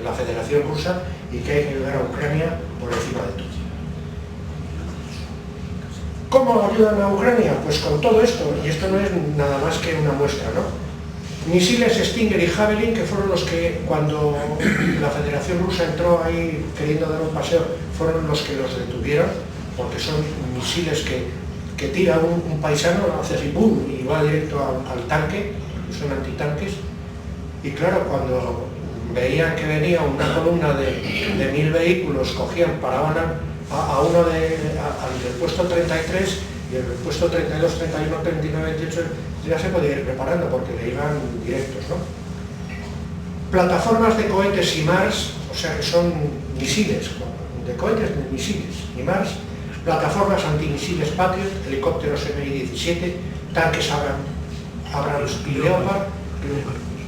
la Federación Rusa y que hay que ayudar a Ucrania por encima de todo. ¿Cómo ayudan a Ucrania? Pues con todo esto, y esto no es nada más que una muestra, ¿no? Misiles Stinger y Javelin, que fueron los que, cuando la Federación Rusa entró ahí queriendo dar un paseo, fueron los que los detuvieron, porque son misiles que tira un paisano, hace así ¡boom!, y va directo al tanque, que son antitanques. Y claro, cuando veían que venía una columna de 1000 vehículos, cogían, paraban a uno al del puesto 33, y el puesto 32, 31, 39, 28 ya se podía ir preparando porque le iban directos, ¿no? Plataformas de cohetes HIMARS, o sea que son misiles, de cohetes de misiles HIMARS, plataformas antimisiles Patriot, helicópteros Mi-17, tanques Abrams y Leopard.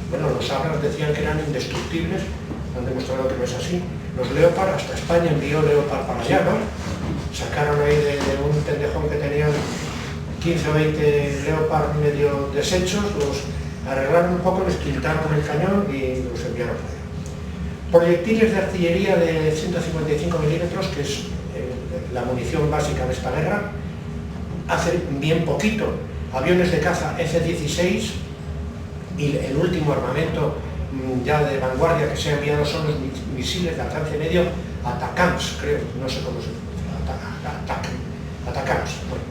Bueno, los Abrams decían que eran indestructibles, han demostrado que no es así. Los Leopard, hasta España envió Leopard para allá, ¿no? Sacaron ahí de un pendejón que tenían 15 o 20 Leopard medio deshechos, los arreglaron un poco, les pintaron el cañón y los enviaron para allá. Proyectiles de artillería de 155 milímetros, que es la munición básica de esta guerra. Hace bien poquito, aviones de caza F-16 y el último armamento ya de vanguardia que se ha enviado son los misiles de alcance medio ATACMS, creo, no sé cómo se llama, ATACMS, bueno,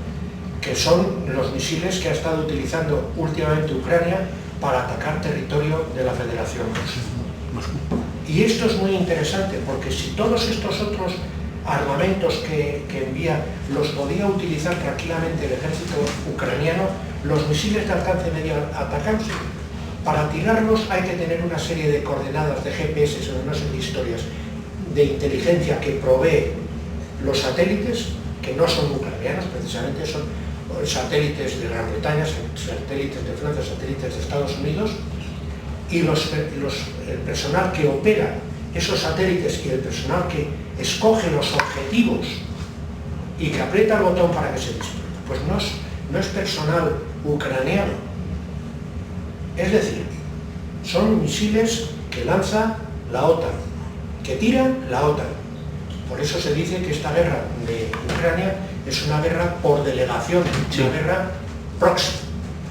que son los misiles que ha estado utilizando últimamente Ucrania para atacar territorio de la Federación Rusa. Y esto es muy interesante porque si todos estos otros armamentos que envía los podía utilizar tranquilamente el ejército ucraniano, los misiles de alcance medio ATACMS, para tirarlos hay que tener una serie de coordenadas de GPS, o no sé de historias, de inteligencia que provee los satélites, que no son ucranianos, precisamente son satélites de Gran Bretaña, satélites de Francia, satélites de Estados Unidos, y el personal que opera esos satélites y el personal que escoge los objetivos y que aprieta el botón para que se dispare, pues no es personal ucraniano. Es decir, son misiles que lanza la OTAN, que tiran la OTAN. Por eso se dice que esta guerra de Ucrania es una guerra por delegación, una guerra próxima,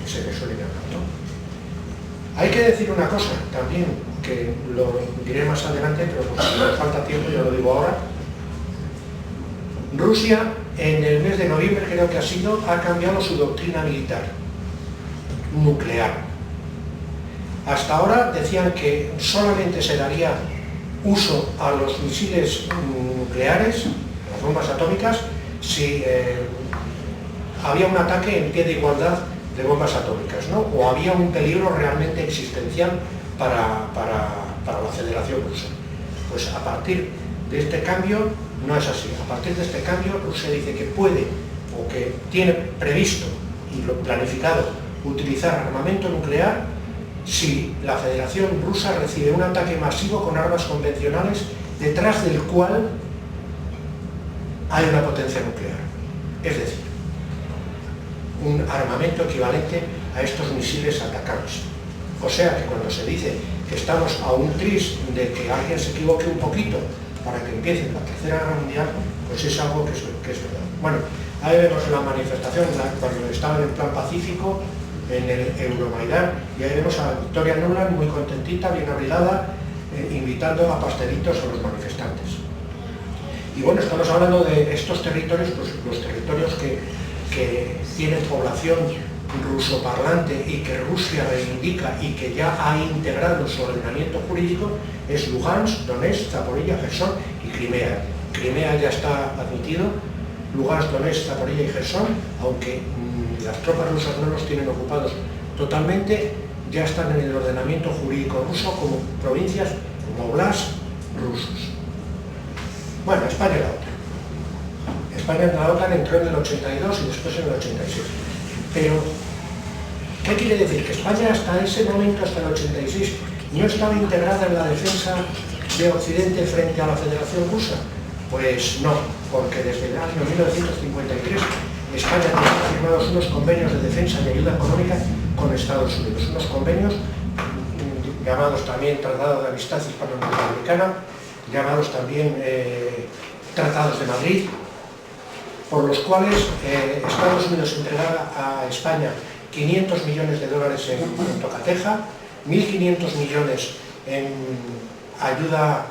que se le suele llamar, ¿no? Hay que decir una cosa también, que lo diré más adelante, pero pues si nos falta tiempo, yo lo digo ahora. Rusia, en el mes de noviembre creo que ha cambiado su doctrina militar nuclear. Hasta ahora decían que solamente se daría uso a los misiles nucleares, las bombas atómicas, si había un ataque en pie de igualdad de bombas atómicas, ¿no? O había un peligro realmente existencial para la Federación Rusa. Pues a partir de este cambio no es así. A partir de este cambio Rusia dice que puede o que tiene previsto y lo planificado utilizar armamento nuclear si la Federación Rusa recibe un ataque masivo con armas convencionales detrás del cual hay una potencia nuclear. Es decir, un armamento equivalente a estos misiles ATACMS. O sea que cuando se dice que estamos a un tris de que alguien se equivoque un poquito para que empiece la Tercera Guerra Mundial, pues es algo que es verdad. Bueno, ahí vemos la manifestación cuando estaban en plan pacífico en el Euromaidán, y ahí vemos a Victoria Nuland muy contentita, bien abrigada, invitando a pastelitos a los manifestantes. Y bueno, estamos hablando de estos territorios, pues los territorios que tienen población rusoparlante y que Rusia reivindica y que ya ha integrado en su ordenamiento jurídico, es Lugansk, Donetsk, Zaporilla, Jersón y Crimea. Crimea ya está admitido, Lugansk, Donetsk, Zaporilla y Jersón, aunque las tropas rusas no los tienen ocupados totalmente, ya están en el ordenamiento jurídico ruso como provincias, como oblasts rusos. Bueno, España y la OTAN. España en la OTAN entró en el 82 y después en el 86. Pero, ¿qué quiere decir? ¿Que España hasta ese momento, hasta el 86, no estaba integrada en la defensa de Occidente frente a la Federación Rusa? Pues no, porque desde el año 1953 España tiene firmados unos convenios de defensa y ayuda económica con Estados Unidos, unos convenios llamados también Tratado de Amistad Hispano-Americana, llamados también Tratados de Madrid, por los cuales Estados Unidos entregaba a España 500 millones de dólares en tocateja, 1.500 millones en ayuda,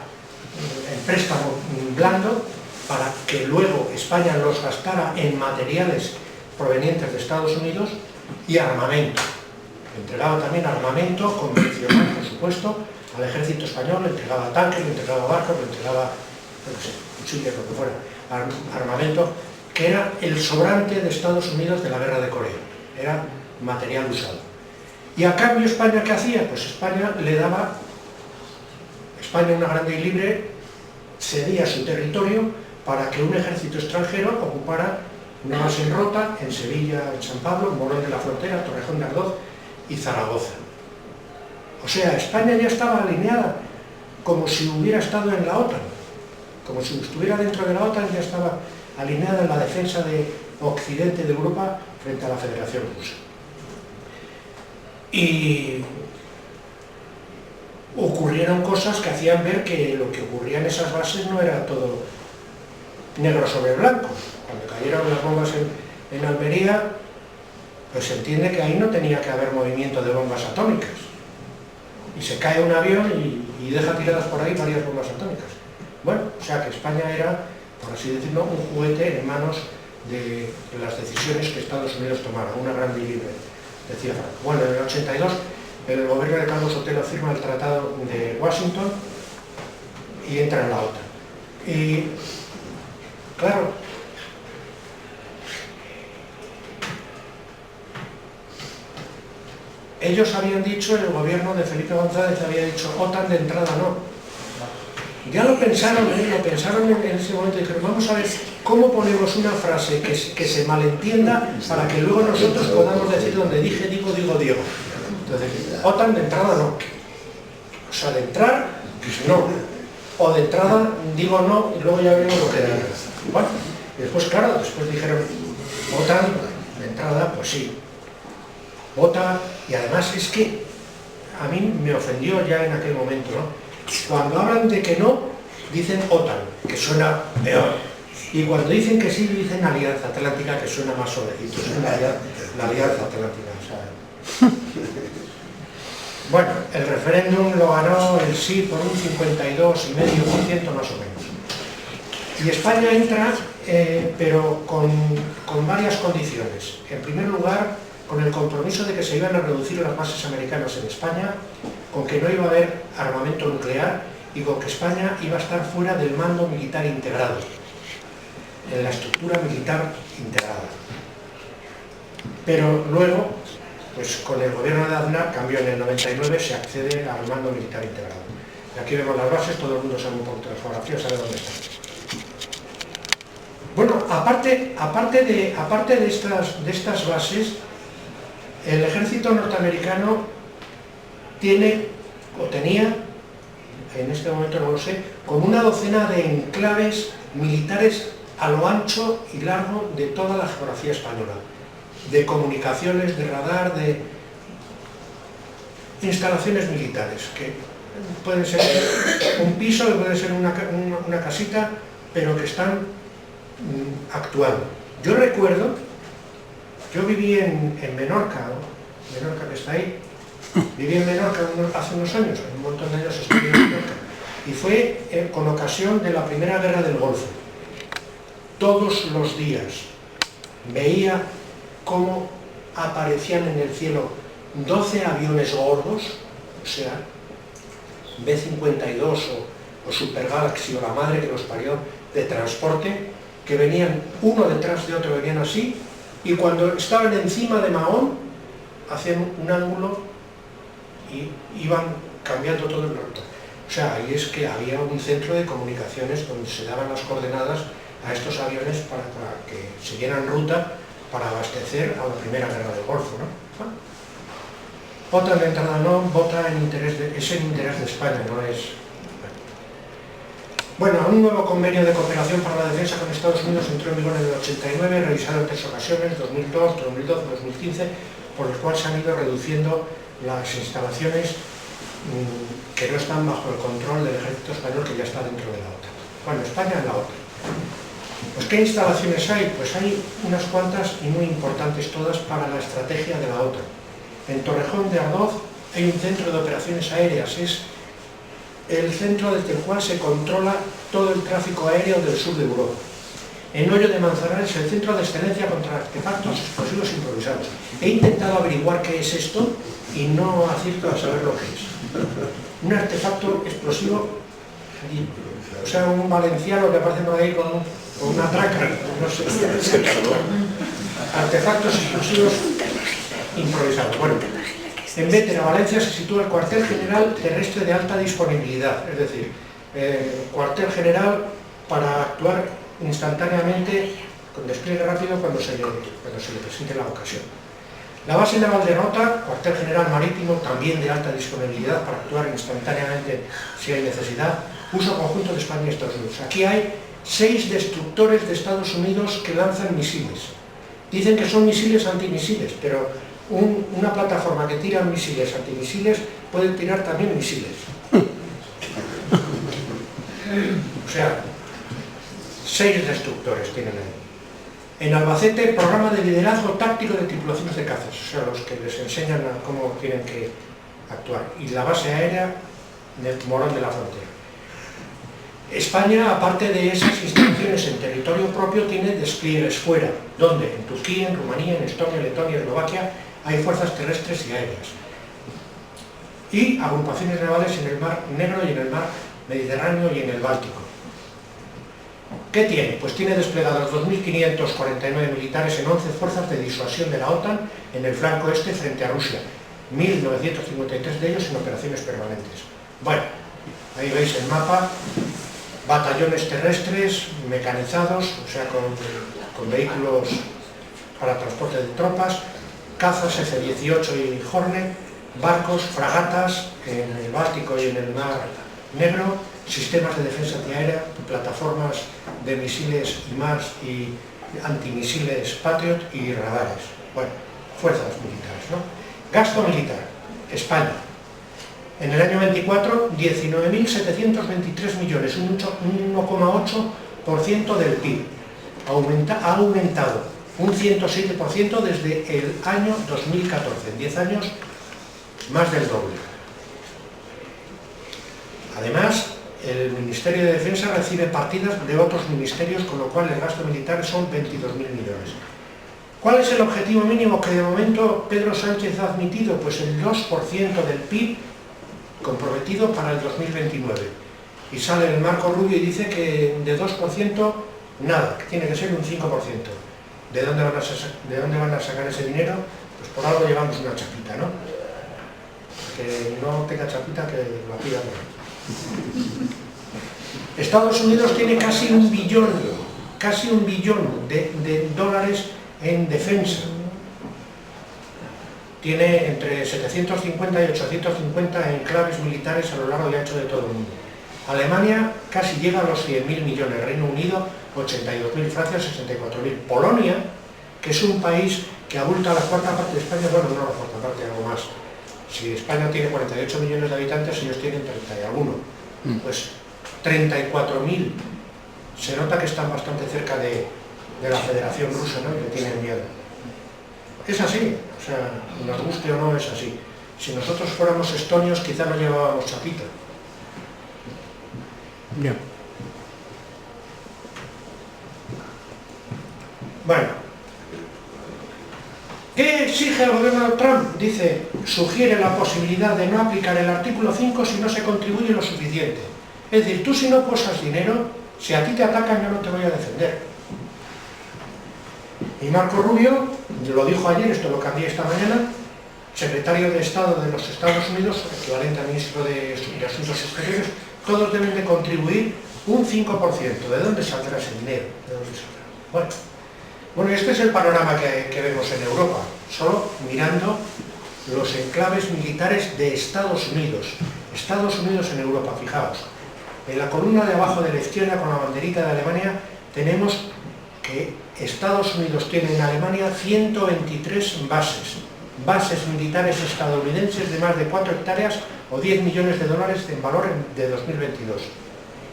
en préstamo blando, para que luego España los gastara en materiales provenientes de Estados Unidos y armamento. Entregaba también armamento convencional, por supuesto, al ejército español, le entregaba tanques, le entregaba barcos, le entregaba, no sé, fusiles, lo que fuera, armamento que era el sobrante de Estados Unidos de la guerra de Corea, era material usado. Y a cambio España, ¿qué hacía? Pues España le daba, España, una grande y libre, cedía su territorio para que un ejército extranjero ocupara una base en Rota, en Sevilla, en San Pablo, en Morón de la Frontera, Torrejón de Ardoz y Zaragoza. O sea, España ya estaba alineada como si hubiera estado en la OTAN, como si estuviera dentro de la OTAN, ya estaba alineada en la defensa de Occidente, de Europa, frente a la Federación Rusa. Y ocurrieron cosas que hacían ver que lo que ocurría en esas bases no era todo negro sobre blanco. Cuando cayeron las bombas en Almería, pues se entiende que ahí no tenía que haber movimiento de bombas atómicas. Y se cae un avión y deja tiradas por ahí varias bombas atómicas. Bueno, o sea que España era, por así decirlo, un juguete en manos de las decisiones que Estados Unidos tomara, una gran libre, decía Franco. Bueno, en el 82 el gobierno de Carlos Sotelo firma el Tratado de Washington y entra en la OTAN. Y, claro, ellos habían dicho, el gobierno de Felipe González había dicho, OTAN de entrada no. Ya lo pensaron en ese momento y dijeron, vamos a ver cómo ponemos una frase que se malentienda para que luego nosotros podamos decir donde dije, digo, Diego. Entonces, OTAN de entrada no. O sea, de entrar, no. O de entrada digo no y luego ya veremos lo que da. Bueno, y después, claro, después dijeron, OTAN de entrada, pues sí. OTAN, y además es que a mí me ofendió ya en aquel momento, ¿no? Cuando hablan de que no, dicen OTAN, que suena peor. Y cuando dicen que sí, dicen Alianza Atlántica, que suena más suavecito. Es la Alianza Atlántica. O sea. Bueno, el referéndum lo ganó el sí por un 52,5% más o menos. Y España entra, pero con varias condiciones. En primer lugar, con el compromiso de que se iban a reducir las bases americanas en España, con que no iba a haber armamento nuclear y con que España iba a estar fuera del mando militar integrado, en la estructura militar integrada. Pero luego, pues con el gobierno de Aznar, cambió en el 99, se accede al mando militar integrado. Y aquí vemos las bases, todo el mundo sabe un poco de fotografía, sabe dónde están. Bueno, aparte de estas bases, el ejército norteamericano tiene, o tenía, en este momento no lo sé, como una docena de enclaves militares a lo ancho y largo de toda la geografía española, de comunicaciones, de radar, de instalaciones militares, que pueden ser un piso, puede ser una casita, pero que están actuando. Yo recuerdo, yo viví en Menorca, ¿no? Menorca que está ahí. Viví en Menorca hace unos años, un montón de años estuve en Menorca, y fue con ocasión de la Primera Guerra del Golfo. Todos los días veía cómo aparecían en el cielo 12 aviones gordos, o sea, B-52 o Super Galaxy o la madre que los parió, de transporte, que venían uno detrás de otro, venían así, y cuando estaban encima de Mahón, hacían un ángulo y iban cambiando todo el rato. O sea, ahí es que había un centro de comunicaciones donde se daban las coordenadas a estos aviones para que siguieran ruta para abastecer a la Primera Guerra del Golfo, ¿no? OTAN de entrada no, vota en interés es en interés de España, no es... Bueno, un nuevo convenio de cooperación para la defensa con Estados Unidos entró en vigor en el 89, revisado en 3 ocasiones, 2002, 2012, 2015, por el cual se han ido reduciendo las instalaciones que no están bajo el control del ejército español, que ya está dentro de la OTAN. Bueno, España en la OTAN. Pues ¿qué instalaciones hay? Pues hay unas cuantas y muy importantes todas para la estrategia de la OTAN. En Torrejón de Ardoz hay un centro de operaciones aéreas, es el centro desde el cual se controla todo el tráfico aéreo del sur de Europa. En Hoyo de Manzanares, el Centro de Excelencia contra Artefactos Explosivos Improvisados. He intentado averiguar qué es esto y no acierto a saber lo que es. Un artefacto explosivo, o sea, un valenciano que aparece por ahí con una traca, no sé. Artefactos explosivos improvisados. Bueno, en Bétera, Valencia, se sitúa el cuartel general terrestre de alta disponibilidad, es decir, cuartel general para actuar instantáneamente, con despliegue rápido cuando se le presente la ocasión. La base naval de Rota, cuartel general marítimo, también de alta disponibilidad para actuar instantáneamente si hay necesidad, uso conjunto de España y Estados Unidos. Aquí hay 6 destructores de Estados Unidos que lanzan misiles. Dicen que son misiles antimisiles, pero una plataforma que tira misiles antimisiles puede tirar también misiles. O sea, 6 destructores tienen ahí. En Albacete, programa de liderazgo táctico de tripulaciones de cazas, o sea, los que les enseñan a cómo tienen que actuar. Y la base aérea de Morón de la Frontera. España, aparte de esas instalaciones en territorio propio, tiene despliegues fuera, donde en Turquía, en Rumanía, en Estonia, Letonia, Eslovaquia, hay fuerzas terrestres y aéreas. Y agrupaciones navales en el Mar Negro y en el Mar Mediterráneo y en el Báltico. ¿Qué tiene? Pues tiene desplegados 2.549 militares en 11 fuerzas de disuasión de la OTAN en el flanco este frente a Rusia, 1.953 de ellos en operaciones permanentes. Bueno, ahí veis el mapa, batallones terrestres, mecanizados, o sea, con vehículos para transporte de tropas, cazas F-18 y Hornet, barcos, fragatas en el Báltico y en el Mar Negro, sistemas de defensa antiaérea, plataformas de misiles MARS y antimisiles Patriot y radares. Bueno, fuerzas militares, ¿no? Gasto militar, España. En el año 24, 19.723 millones, un 1,8% del PIB. Ha aumentado un 107% desde el año 2014, en 10 años más del doble. Además, el Ministerio de Defensa recibe partidas de otros ministerios, con lo cual el gasto militar son 22.000 millones. ¿Cuál es el objetivo mínimo que de momento Pedro Sánchez ha admitido? Pues el 2% del PIB comprometido para el 2029. Y sale el Marco Rubio y dice que de 2% nada, que tiene que ser un 5%. ¿De dónde van a sacar ese dinero? Pues por algo llevamos una chapita, ¿no? Que no tenga chapita, que la pida. Estados Unidos tiene casi un billón de dólares en defensa. Tiene entre 750 y 850 enclaves militares a lo largo y ancho de todo el mundo. Alemania casi llega a los 100.000 millones, Reino Unido 82.000, Francia 64.000. Polonia, que es un país que abulta la cuarta parte de España, bueno, no la cuarta parte, algo más. Si España tiene 48 millones de habitantes, ellos tienen 30 y alguno. Pues 34.000. Se nota que están bastante cerca de la Federación Rusa, ¿no? Y le tienen miedo. Es así, o sea, nos guste o no, es así. Si nosotros fuéramos estonios, quizá no llevábamos chapita. Bien. Bueno. ¿Qué exige el gobierno de Trump? Dice, sugiere la posibilidad de no aplicar el artículo 5 si no se contribuye lo suficiente. Es decir, tú si no posas dinero, si a ti te atacan yo no te voy a defender. Y Marco Rubio, lo dijo ayer, esto lo cambié esta mañana, secretario de Estado de los Estados Unidos, equivalente al ministro de Asuntos Exteriores, todos deben de contribuir un 5%. ¿De dónde saldrá ese dinero? ¿De dónde saldrá? Bueno, este es el panorama que vemos en Europa, solo mirando los enclaves militares de Estados Unidos. Estados Unidos en Europa, fijaos. En la columna de abajo de la izquierda, con la banderita de Alemania, tenemos que Estados Unidos tiene en Alemania 123 bases militares estadounidenses de más de 4 hectáreas o 10 millones de dólares en valor de 2022.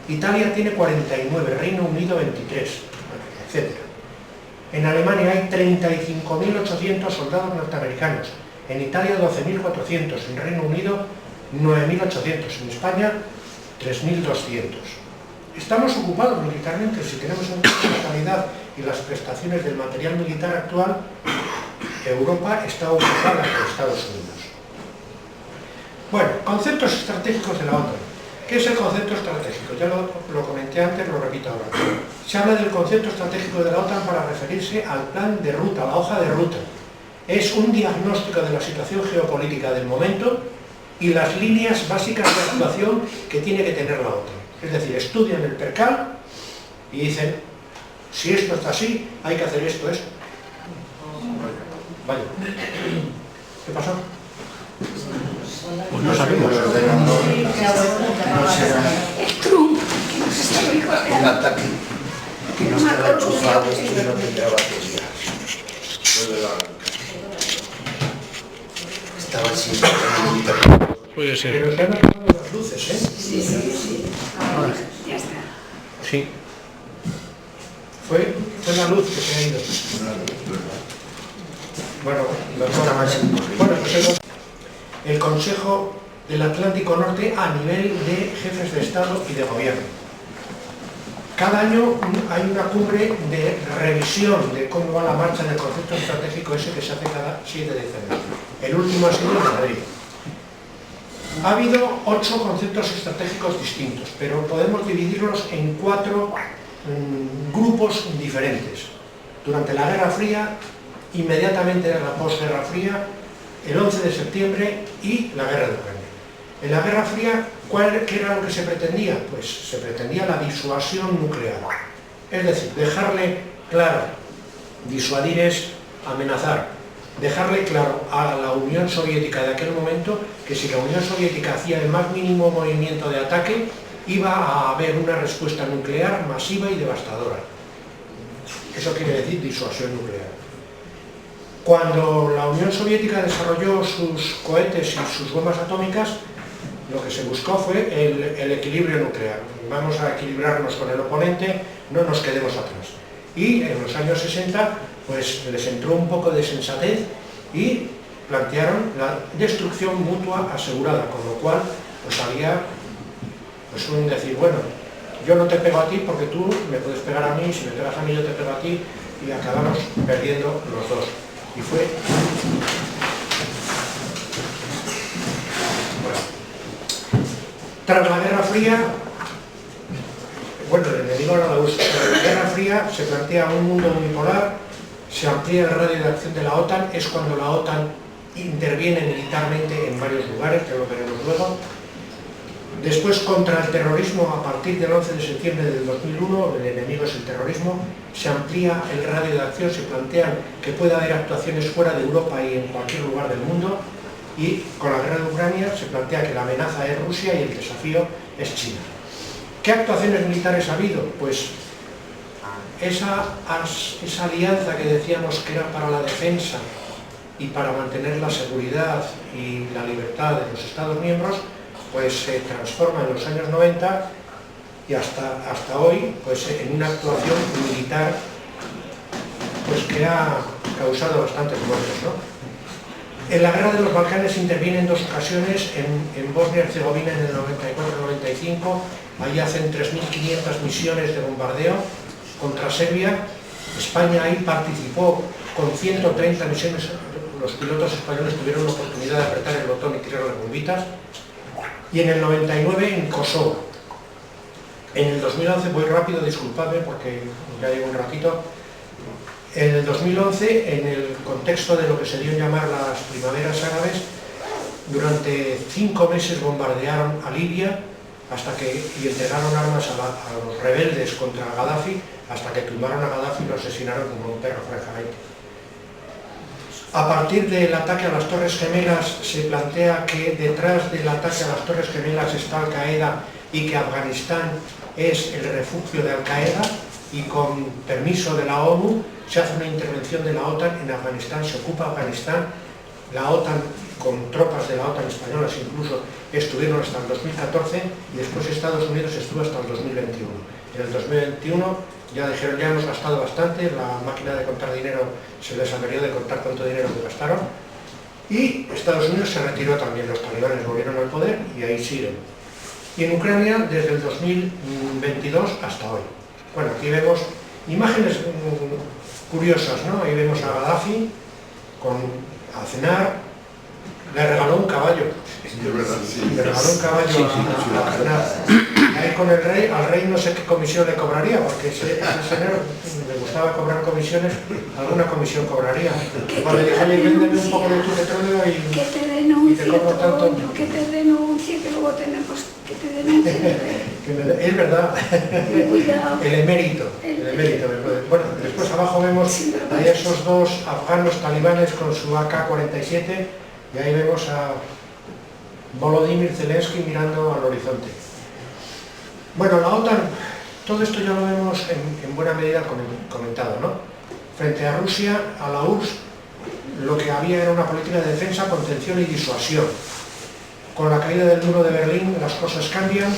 Italia tiene 49, Reino Unido 23, etc. En Alemania hay 35.800 soldados norteamericanos, en Italia 12.400, en Reino Unido 9.800, en España 3.200. Estamos ocupados militarmente. Si tenemos en cuenta la calidad y las prestaciones del material militar actual, Europa está ocupada por Estados Unidos. Bueno, conceptos estratégicos de la OTAN. ¿Qué es el concepto estratégico? Ya lo comenté antes, lo repito ahora. Se habla del concepto estratégico de la OTAN para referirse al plan de ruta, la hoja de ruta. Es un diagnóstico de la situación geopolítica del momento y las líneas básicas de actuación que tiene que tener la OTAN. Es decir, estudian el percal y dicen, si esto está así, hay que hacer esto. Vale. ¿Qué pasó? Pues no sabemos. Un ataque que no estaba enchufado y no tendría batería. Estaba así. Puede ser. Pero se han apagado las luces, ¿eh? Sí. Ahora ya está. Sí. Bueno, pues el Consejo del Atlántico Norte a nivel de jefes de Estado y de Gobierno. Cada año hay una cumbre de revisión de cómo va la marcha del concepto estratégico ese que se hace cada 7 de diciembre. El último ha sido en Madrid. Ha habido 8 conceptos estratégicos distintos, pero podemos dividirlos en 4 grupos diferentes. Durante la Guerra Fría, inmediatamente la posguerra fría, el 11 de septiembre y la guerra de Ucrania. En la Guerra Fría, ¿qué era lo que se pretendía? Pues se pretendía la disuasión nuclear. Es decir, dejarle claro, disuadir es amenazar, dejarle claro a la Unión Soviética de aquel momento que si la Unión Soviética hacía el más mínimo movimiento de ataque, iba a haber una respuesta nuclear masiva y devastadora. Eso quiere decir disuasión nuclear. Cuando la Unión Soviética desarrolló sus cohetes y sus bombas atómicas, lo que se buscó fue el equilibrio nuclear. Vamos a equilibrarnos con el oponente, no nos quedemos atrás. Y en los años 60, pues les entró un poco de sensatez y plantearon la destrucción mutua asegurada, con lo cual pues había pues un decir, bueno, yo no te pego a ti porque tú me puedes pegar a mí, si me pegas a mí yo te pego a ti, y acabamos perdiendo los dos. Y fue... Bueno. Tras la Guerra Fría, bueno, el enemigo era la USA. Tras la Guerra Fría se plantea un mundo unipolar, se amplía el radio de acción de la OTAN, es cuando la OTAN interviene militarmente en varios lugares, que lo veremos luego. Después, contra el terrorismo, a partir del 11 de septiembre del 2001, el enemigo es el terrorismo, se amplía el radio de acción, se plantean que puede haber actuaciones fuera de Europa y en cualquier lugar del mundo, y con la guerra de Ucrania se plantea que la amenaza es Rusia y el desafío es China. ¿Qué actuaciones militares ha habido? Pues esa alianza que decíamos que era para la defensa y para mantener la seguridad y la libertad de los Estados miembros, pues se transforma en los años 90 y hasta hoy pues en una actuación militar pues que ha causado bastantes muertos, ¿no? En la guerra de los Balcanes interviene en 2 ocasiones, en Bosnia y Herzegovina en el 94-95, ahí hacen 3.500 misiones de bombardeo contra Serbia. España ahí participó con 130 misiones, los pilotos españoles tuvieron la oportunidad de apretar el botón y tirar las bombitas. Y en el 99 en Kosovo. En el 2011, voy rápido, disculpadme porque ya llevo un ratito. En el 2011, en el contexto de lo que se dio a llamar las primaveras árabes, durante 5 meses bombardearon a Libia y entregaron armas a los rebeldes contra Gaddafi, hasta que tumbaron a Gaddafi y lo asesinaron como un perro francamente. A partir del ataque a las Torres Gemelas se plantea que detrás del ataque a las Torres Gemelas está Al-Qaeda y que Afganistán es el refugio de Al-Qaeda, y con permiso de la ONU se hace una intervención de la OTAN en Afganistán, se ocupa Afganistán, la OTAN con tropas de la OTAN españolas incluso estuvieron hasta el 2014 y después Estados Unidos estuvo hasta el 2021. En el 2021 ya dijeron, ya hemos gastado bastante, la máquina de contar dinero se les averió de contar cuánto dinero que gastaron, y Estados Unidos se retiró también, los talibanes volvieron al poder y ahí siguen. Y en Ucrania desde el 2022 hasta hoy. Bueno, aquí vemos imágenes curiosas, ¿no? Ahí vemos a Gaddafi a cenar, le regaló un caballo. Le regaló un caballo a cenar. Y ahí con el rey, al rey no sé qué comisión le cobraría, porque ese señor le gustaba cobrar comisiones, alguna comisión cobraría. Cuando le dije, oye, véndeme un poco de tu petróleo y te cobro tanto. Que te denuncie, que luego tenemos que te denuncie. Es verdad, el emérito. Bueno, después abajo vemos a esos 2 afganos talibanes con su AK-47 y ahí vemos a Volodymyr Zelensky mirando al horizonte. Bueno, la OTAN, todo esto ya lo hemos en buena medida comentado, ¿no? Frente a Rusia, a la URSS, lo que había era una política de defensa, contención y disuasión. Con la caída del muro de Berlín las cosas cambian,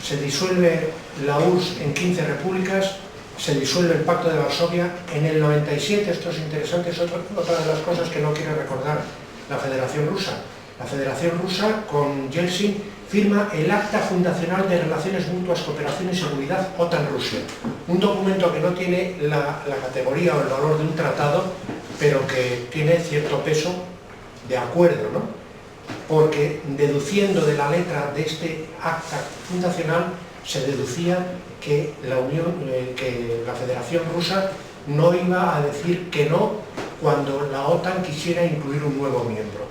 se disuelve la URSS en 15 repúblicas se disuelve el Pacto de Varsovia. En el 97, esto es interesante, es otra de las cosas que no quiere recordar la Federación Rusa. La Federación Rusa, con Yeltsin, firma el Acta Fundacional de Relaciones Mutuas, Cooperación y Seguridad OTAN-Rusia. Un documento que no tiene la categoría o el valor de un tratado, pero que tiene cierto peso de acuerdo, ¿no? Porque deduciendo de la letra de este acta fundacional se deducía que la Federación Rusa no iba a decir que no cuando la OTAN quisiera incluir un nuevo miembro.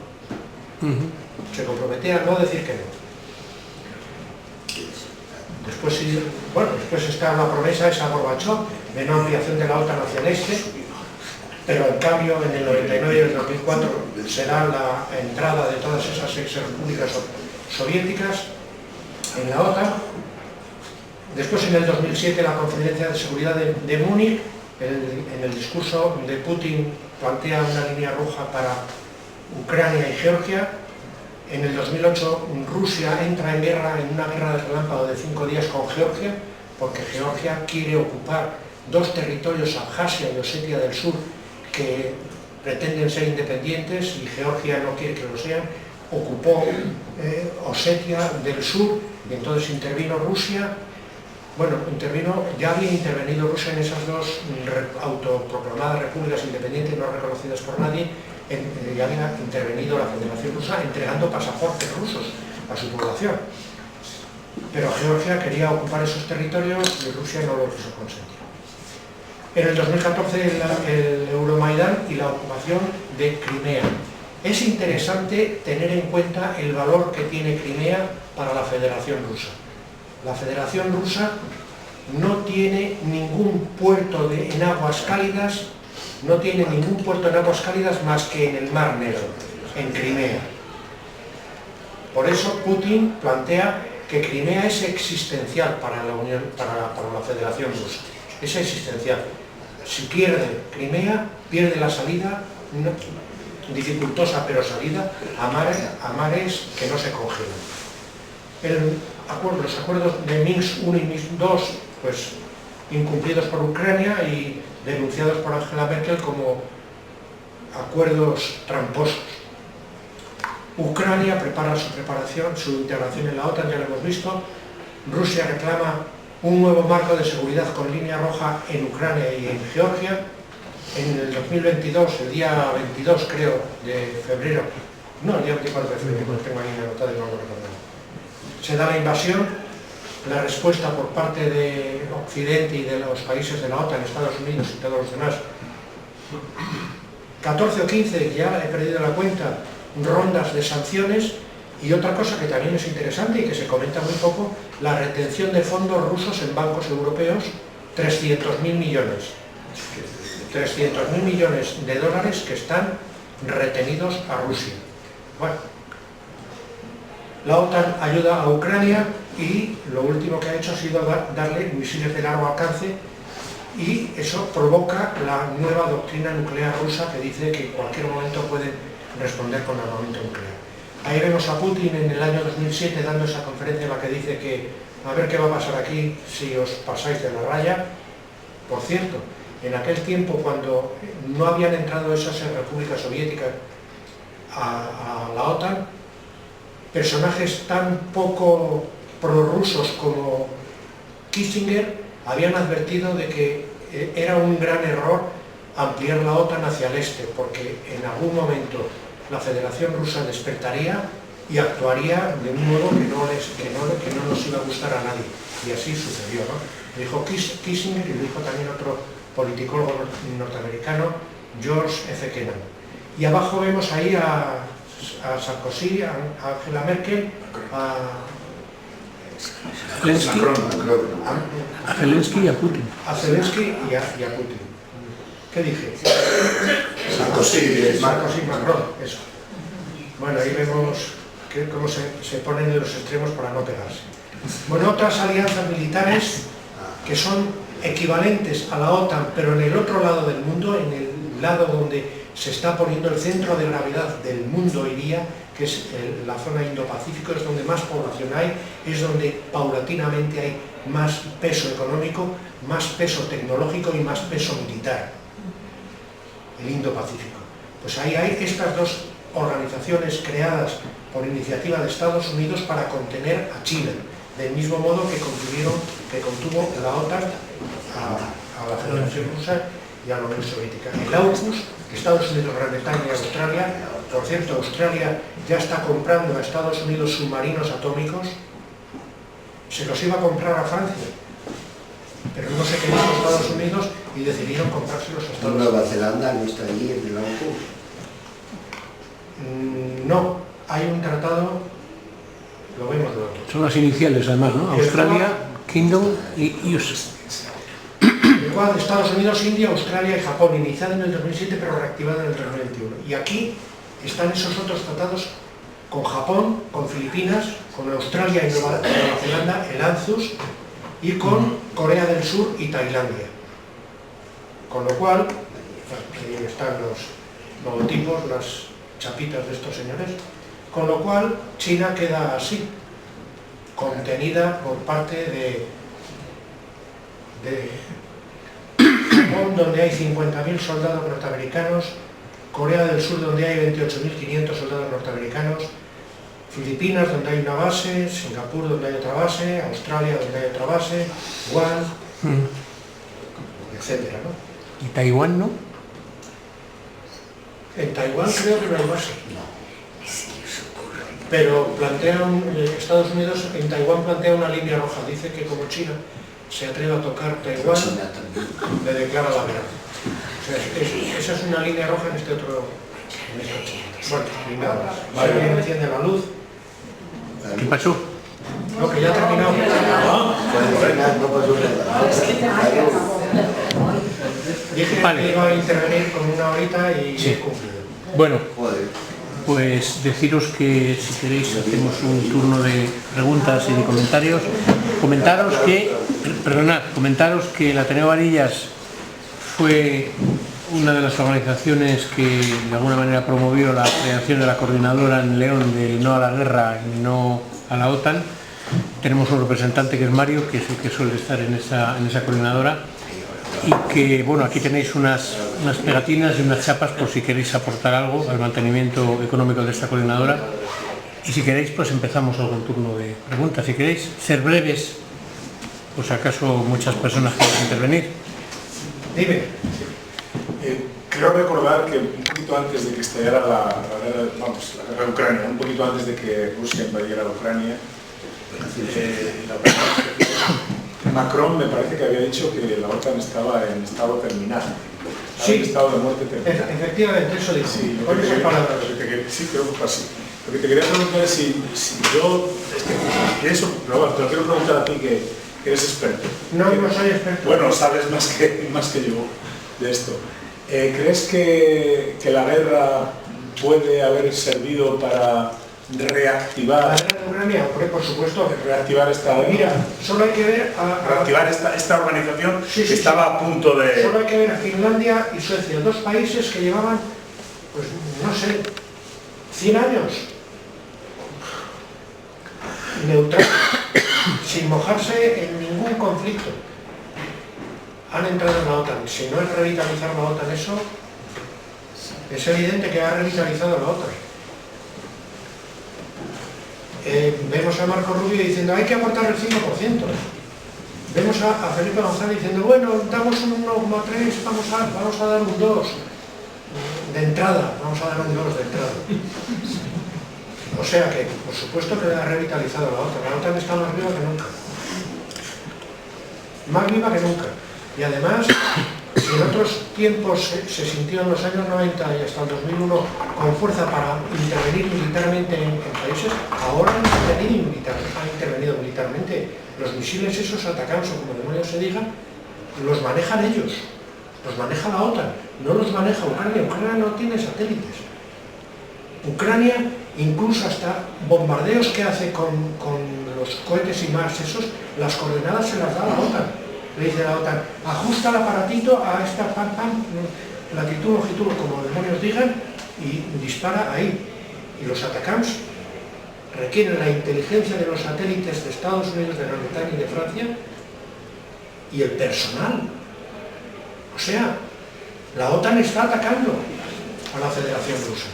Se comprometía a no decir que no. Después está la promesa esa Gorbachov de no ampliación de la OTAN hacia el este, pero en cambio en el 99 y el 2004 será la entrada de todas esas ex-repúblicas soviéticas en la OTAN. Después, en el 2007, la Conferencia de Seguridad de Múnich, en el discurso de Putin, plantea una línea roja para Ucrania y Georgia. En el 2008, Rusia entra en una guerra de relámpago de 5 días con Georgia, porque Georgia quiere ocupar dos territorios, Abjasia y Osetia del Sur, que pretenden ser independientes, y Georgia no quiere que lo sean. Ocupó Osetia del Sur, y entonces intervino Rusia. Bueno, ya había intervenido Rusia en esas dos autoproclamadas repúblicas independientes no reconocidas por nadie. Ya había intervenido la Federación Rusa entregando pasaportes rusos a su población. Pero Georgia quería ocupar esos territorios y Rusia no lo quiso consentir. En el 2014 el Euromaidán y la ocupación de Crimea. Es interesante tener en cuenta el valor que tiene Crimea para la Federación Rusa. La Federación Rusa no tiene ningún puerto en aguas cálidas, más que en el Mar Negro, en Crimea. Por eso Putin plantea que Crimea es existencial para la Federación Rusa. Es existencial. Si pierde Crimea, pierde la salida, dificultosa pero salida, a mares que no se congelan. Los acuerdos de Minsk I y Minsk II, pues incumplidos por Ucrania y denunciados por Angela Merkel como acuerdos tramposos. Ucrania prepara su integración en la OTAN, ya lo hemos visto. Rusia reclama un nuevo marco de seguridad con línea roja en Ucrania y en Georgia. En el 2022, el día 22 creo de febrero, no, el día 24 de febrero, lo tengo ahí anotado y no lo recuerdo, se da la invasión. La respuesta por parte de Occidente y de los países de la OTAN, Estados Unidos y todos los demás, 14 o 15, ya he perdido la cuenta, rondas de sanciones. Y otra cosa que también es interesante y que se comenta muy poco, la retención de fondos rusos en bancos europeos, 300.000 millones. 300.000 millones de dólares que están retenidos a Rusia. Bueno, la OTAN ayuda a Ucrania y lo último que ha hecho ha sido darle misiles de largo alcance, y eso provoca la nueva doctrina nuclear rusa que dice que en cualquier momento puede responder con armamento nuclear. Ahí vemos a Putin en el año 2007 dando esa conferencia en la que dice que a ver qué va a pasar aquí si os pasáis de la raya. Por cierto, en aquel tiempo, cuando no habían entrado esas repúblicas soviéticas a la OTAN, personajes tan poco prorrusos como Kissinger habían advertido de que era un gran error ampliar la OTAN hacia el este, porque en algún momento la Federación Rusa despertaría y actuaría de un modo que no nos iba a gustar a nadie. Y así sucedió, ¿no? Lo dijo Kissinger y lo dijo también otro politicólogo norteamericano, George F. Kennan. Y abajo vemos ahí a Sarkozy, a Angela Merkel, a Zelensky y a Putin. A Zelensky y a Putin. ¿Qué dije? Sarkozy, Macron, eso. Bueno, ahí vemos cómo se ponen en los extremos para no pegarse. Bueno, otras alianzas militares que son equivalentes a la OTAN, pero en el otro lado del mundo, en el lado donde se está poniendo el centro de gravedad del mundo hoy día, que que es la zona Indo-Pacífico, es donde más población hay, es donde paulatinamente hay más peso económico, más peso tecnológico y más peso militar, el Indo-Pacífico. Pues ahí hay estas dos organizaciones creadas por iniciativa de Estados Unidos para contener a China, del mismo modo que contuvo la OTAN a la Federación Rusa y a la Unión Soviética. El AUKUS, Estados Unidos, Gran Bretaña y Australia, por cierto, Australia ya está comprando a Estados Unidos submarinos atómicos, se los iba a comprar a Francia, pero no se quedó con Estados Unidos y decidieron comprárselos a Estados Unidos. Nueva Zelanda no está allí en el AUKUS. No, hay un tratado, lo vemos luego. Son las iniciales además, ¿no? Australia, Kingdom y US. El cual de Estados Unidos, India, Australia y Japón, iniciado en el 2007 pero reactivado en el 2021. Y aquí están esos otros tratados con Japón, con Filipinas, con Australia y Nueva Zelanda, el ANZUS, y con Corea del Sur y Tailandia. Con lo cual, aquí están los logotipos, las chapitas de estos señores, con lo cual China queda así, contenida por parte de Japón, donde hay 50.000 soldados norteamericanos, Corea del Sur, donde hay 28.500 soldados norteamericanos, Filipinas, donde hay una base, Singapur, donde hay otra base, Australia, donde hay otra base, Guam, etcétera, ¿no? ¿Y Taiwán no? En Taiwán creo que no hay base. Pero plantean, Estados Unidos en Taiwán plantea una línea roja, dice que como China se atreve a tocar Taiwán, le declara la guerra. O sea, esa es una línea roja en este otro... Bueno, y nada, vale, me enciende la luz. ¿Qué pasó? No, que ya ha terminado. No pasó nada. Dije Vale. que iba a intervenir con una horita y Sí. he cumplido. Bueno, Joder. pues deciros que si queréis hacemos un turno de preguntas y de comentarios. Comentaros que el Ateneo Varillas fue una de las organizaciones que de alguna manera promovió la creación de la coordinadora en León del no a la guerra y no a la OTAN. Tenemos un representante que es Mario, que es el que suele estar en esa coordinadora, y que, bueno, aquí tenéis unas pegatinas y unas chapas por si queréis aportar algo al mantenimiento económico de esta coordinadora. Y si queréis, pues empezamos algún turno de preguntas. Si queréis ser breves, pues acaso muchas personas quieren intervenir. Dime. Creo recordar que un poquito antes de que estallara la guerra de Ucrania, un poquito antes de que Rusia invadiera Ucrania, Macron me parece que había dicho que la OTAN estaba en estado terminal. Sí. En estado de muerte terminal. Efectivamente, eso dice. Sí, Con esas palabras. sí, creo que fue así. Lo que te quería preguntar es si yo, pienso, pero bueno, te lo quiero preguntar a ti que eres experto. No soy experto. Bueno, sabes más que yo de esto. ¿Crees que la guerra puede haber servido para reactivar? La guerra de Ucrania, por supuesto. Reactivar esta... Mira, solo hay que ver reactivar esta organización Sí, que estaba a punto de... Solo hay que ver a Finlandia y Suecia, dos países que llevaban, pues no sé, 100 años neutrales, sin mojarse en ningún conflicto. Han entrado en la OTAN. Si no es revitalizar la OTAN eso, es evidente que ha revitalizado la OTAN. Vemos a Marco Rubio diciendo hay que aportar el 5%. Vemos a Felipe González diciendo bueno, damos un 1,3, vamos a dar un 2 de entrada, vamos a dar un 2 de entrada. O sea que, por supuesto que ha revitalizado la OTAN. La OTAN está más viva que nunca. Más viva que nunca. Y además, si en otros tiempos se sintió en los años 90 y hasta el 2001 con fuerza para intervenir militarmente en países, ahora ha intervenido militarmente. Los misiles esos atacados o como demonios se diga, los manejan ellos, los maneja la OTAN, no los maneja Ucrania. Ucrania no tiene satélites. Ucrania, incluso hasta bombardeos que hace con los cohetes y más esos, las coordenadas se las da la OTAN. Le dice la OTAN, ajusta el aparatito a esta latitud, longitud, como demonios digan, y dispara ahí. Y los ATACMS requieren la inteligencia de los satélites de Estados Unidos, de Gran Bretaña y de Francia y el personal. O sea, la OTAN está atacando a la Federación Rusa.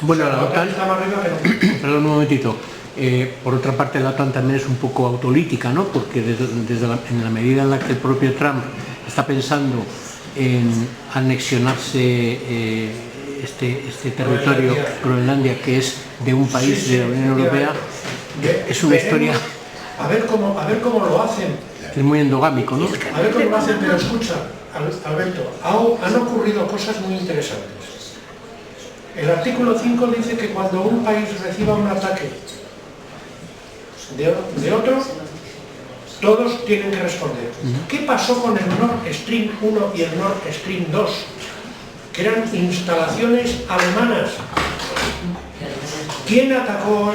Bueno, O sea, la OTAN está más arriba que no. Perdón un momentito. Por otra parte, la OTAN también es un poco autolítica, ¿no? Porque en la medida en la que el propio Trump está pensando en anexionarse este territorio, Groenlandia, que es de un país de la Unión Europea, es una historia... A ver cómo lo hacen. Es muy endogámico, ¿no? A ver cómo lo hacen, pero escucha, Alberto, han ocurrido cosas muy interesantes. El artículo 5 dice que cuando un país reciba un ataque de otro, todos tienen que responder. ¿Qué pasó con el Nord Stream 1 y el Nord Stream 2? Que eran instalaciones alemanas. ¿Quién atacó?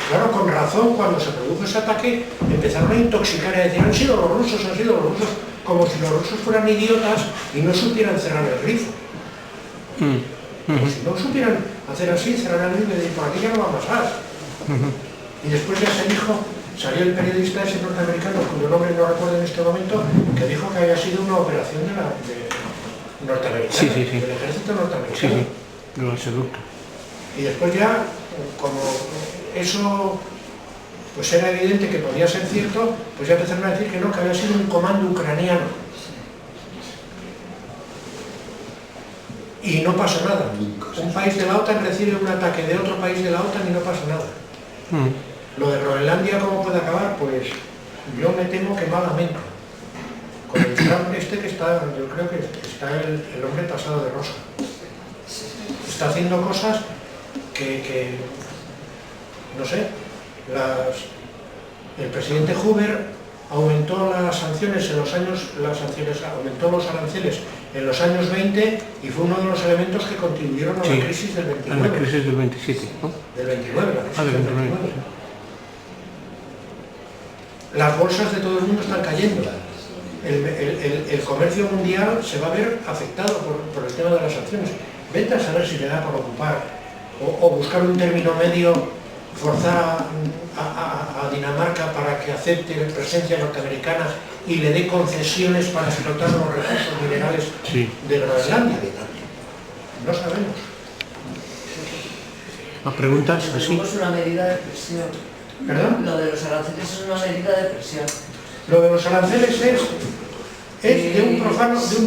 Claro, con razón, cuando se produjo ese ataque, empezaron a intoxicar y a decir, han sido los rusos, como si los rusos fueran idiotas y no supieran cerrar el grifo. Como si no supieran hacer así, cerrar el grifo y decir, por aquí ya no va a pasar. Y después ya se dijo, salió el periodista ese norteamericano, cuyo nombre no recuerdo en este momento, que dijo que había sido una operación norteamericana, sí. del ejército norteamericano. Sí, el gasoducto. Y después ya, como eso pues era evidente que podía ser cierto, pues ya empezaron a decir que no, que había sido un comando ucraniano. Y no pasó nada. Un país de la OTAN recibe un ataque de otro país de la OTAN y no pasa nada. Lo de Groenlandia, ¿cómo puede acabar? Pues yo me temo que malamente. Con el Trump que está, yo creo que está el hombre pasado de rosca. Está haciendo cosas que no sé, el presidente Hoover aumentó las sanciones aumentó los aranceles en los años 20 y fue uno de los elementos que contribuyeron a la crisis del 29. A la crisis del 27, ¿no? Del 29, la crisis del del 29. 29. Las bolsas de todo el mundo están cayendo. El comercio mundial se va a ver afectado por el tema de las sanciones. Vete a saber si le da por ocupar o buscar un término medio, forzar a Dinamarca para que acepte la presencia norteamericana y le dé concesiones para explotar los recursos minerales de Groenlandia. No sabemos. ¿Más preguntas? Así. Es una medida de presión. ¿Perdón? Lo de los aranceles es una medida de presión. Lo de los aranceles es de un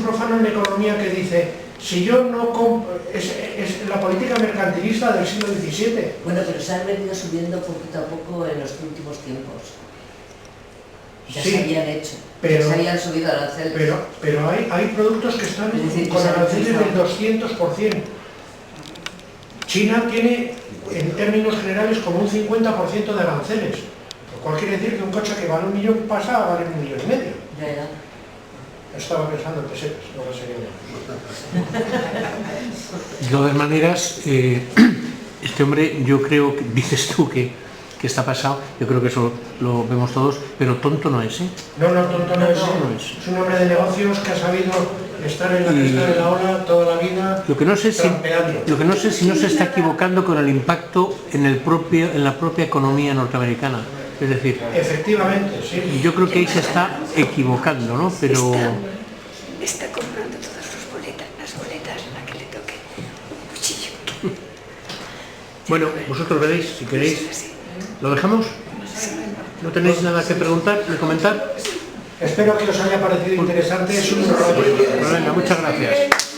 profano en economía que dice, si yo no compro, es la política mercantilista del siglo XVII. Bueno, pero se han venido subiendo poquito a poco en los últimos tiempos. Ya se habían hecho, ya se habían subido aranceles. Pero hay productos que están con aranceles del 200%. China tiene, en términos generales, como un 50% de aranceles. Lo cual quiere decir que un coche que vale 1 millón pasa a valer 1,5 millones. Ya. Estaba pensando en pesetas, no lo sería. De todas maneras, este hombre, yo creo que dices tú que está pasado, yo creo que eso lo vemos todos, pero tonto no es, ¿eh? No, tonto no es. Es un hombre de negocios que ha sabido estar en la cresta de la ola toda la vida. Lo que no sé si no se está equivocando con el impacto en la propia economía norteamericana. Es decir, efectivamente, sí. Yo creo que ahí se está equivocando, ¿no? Pero Está comprando todas las boletas, la que le toque un cuchillo. Bueno, vosotros veréis, si queréis. ¿Lo dejamos? ¿No tenéis nada que preguntar, que comentar? Espero que os haya parecido interesante. Es un Venga, muchas gracias.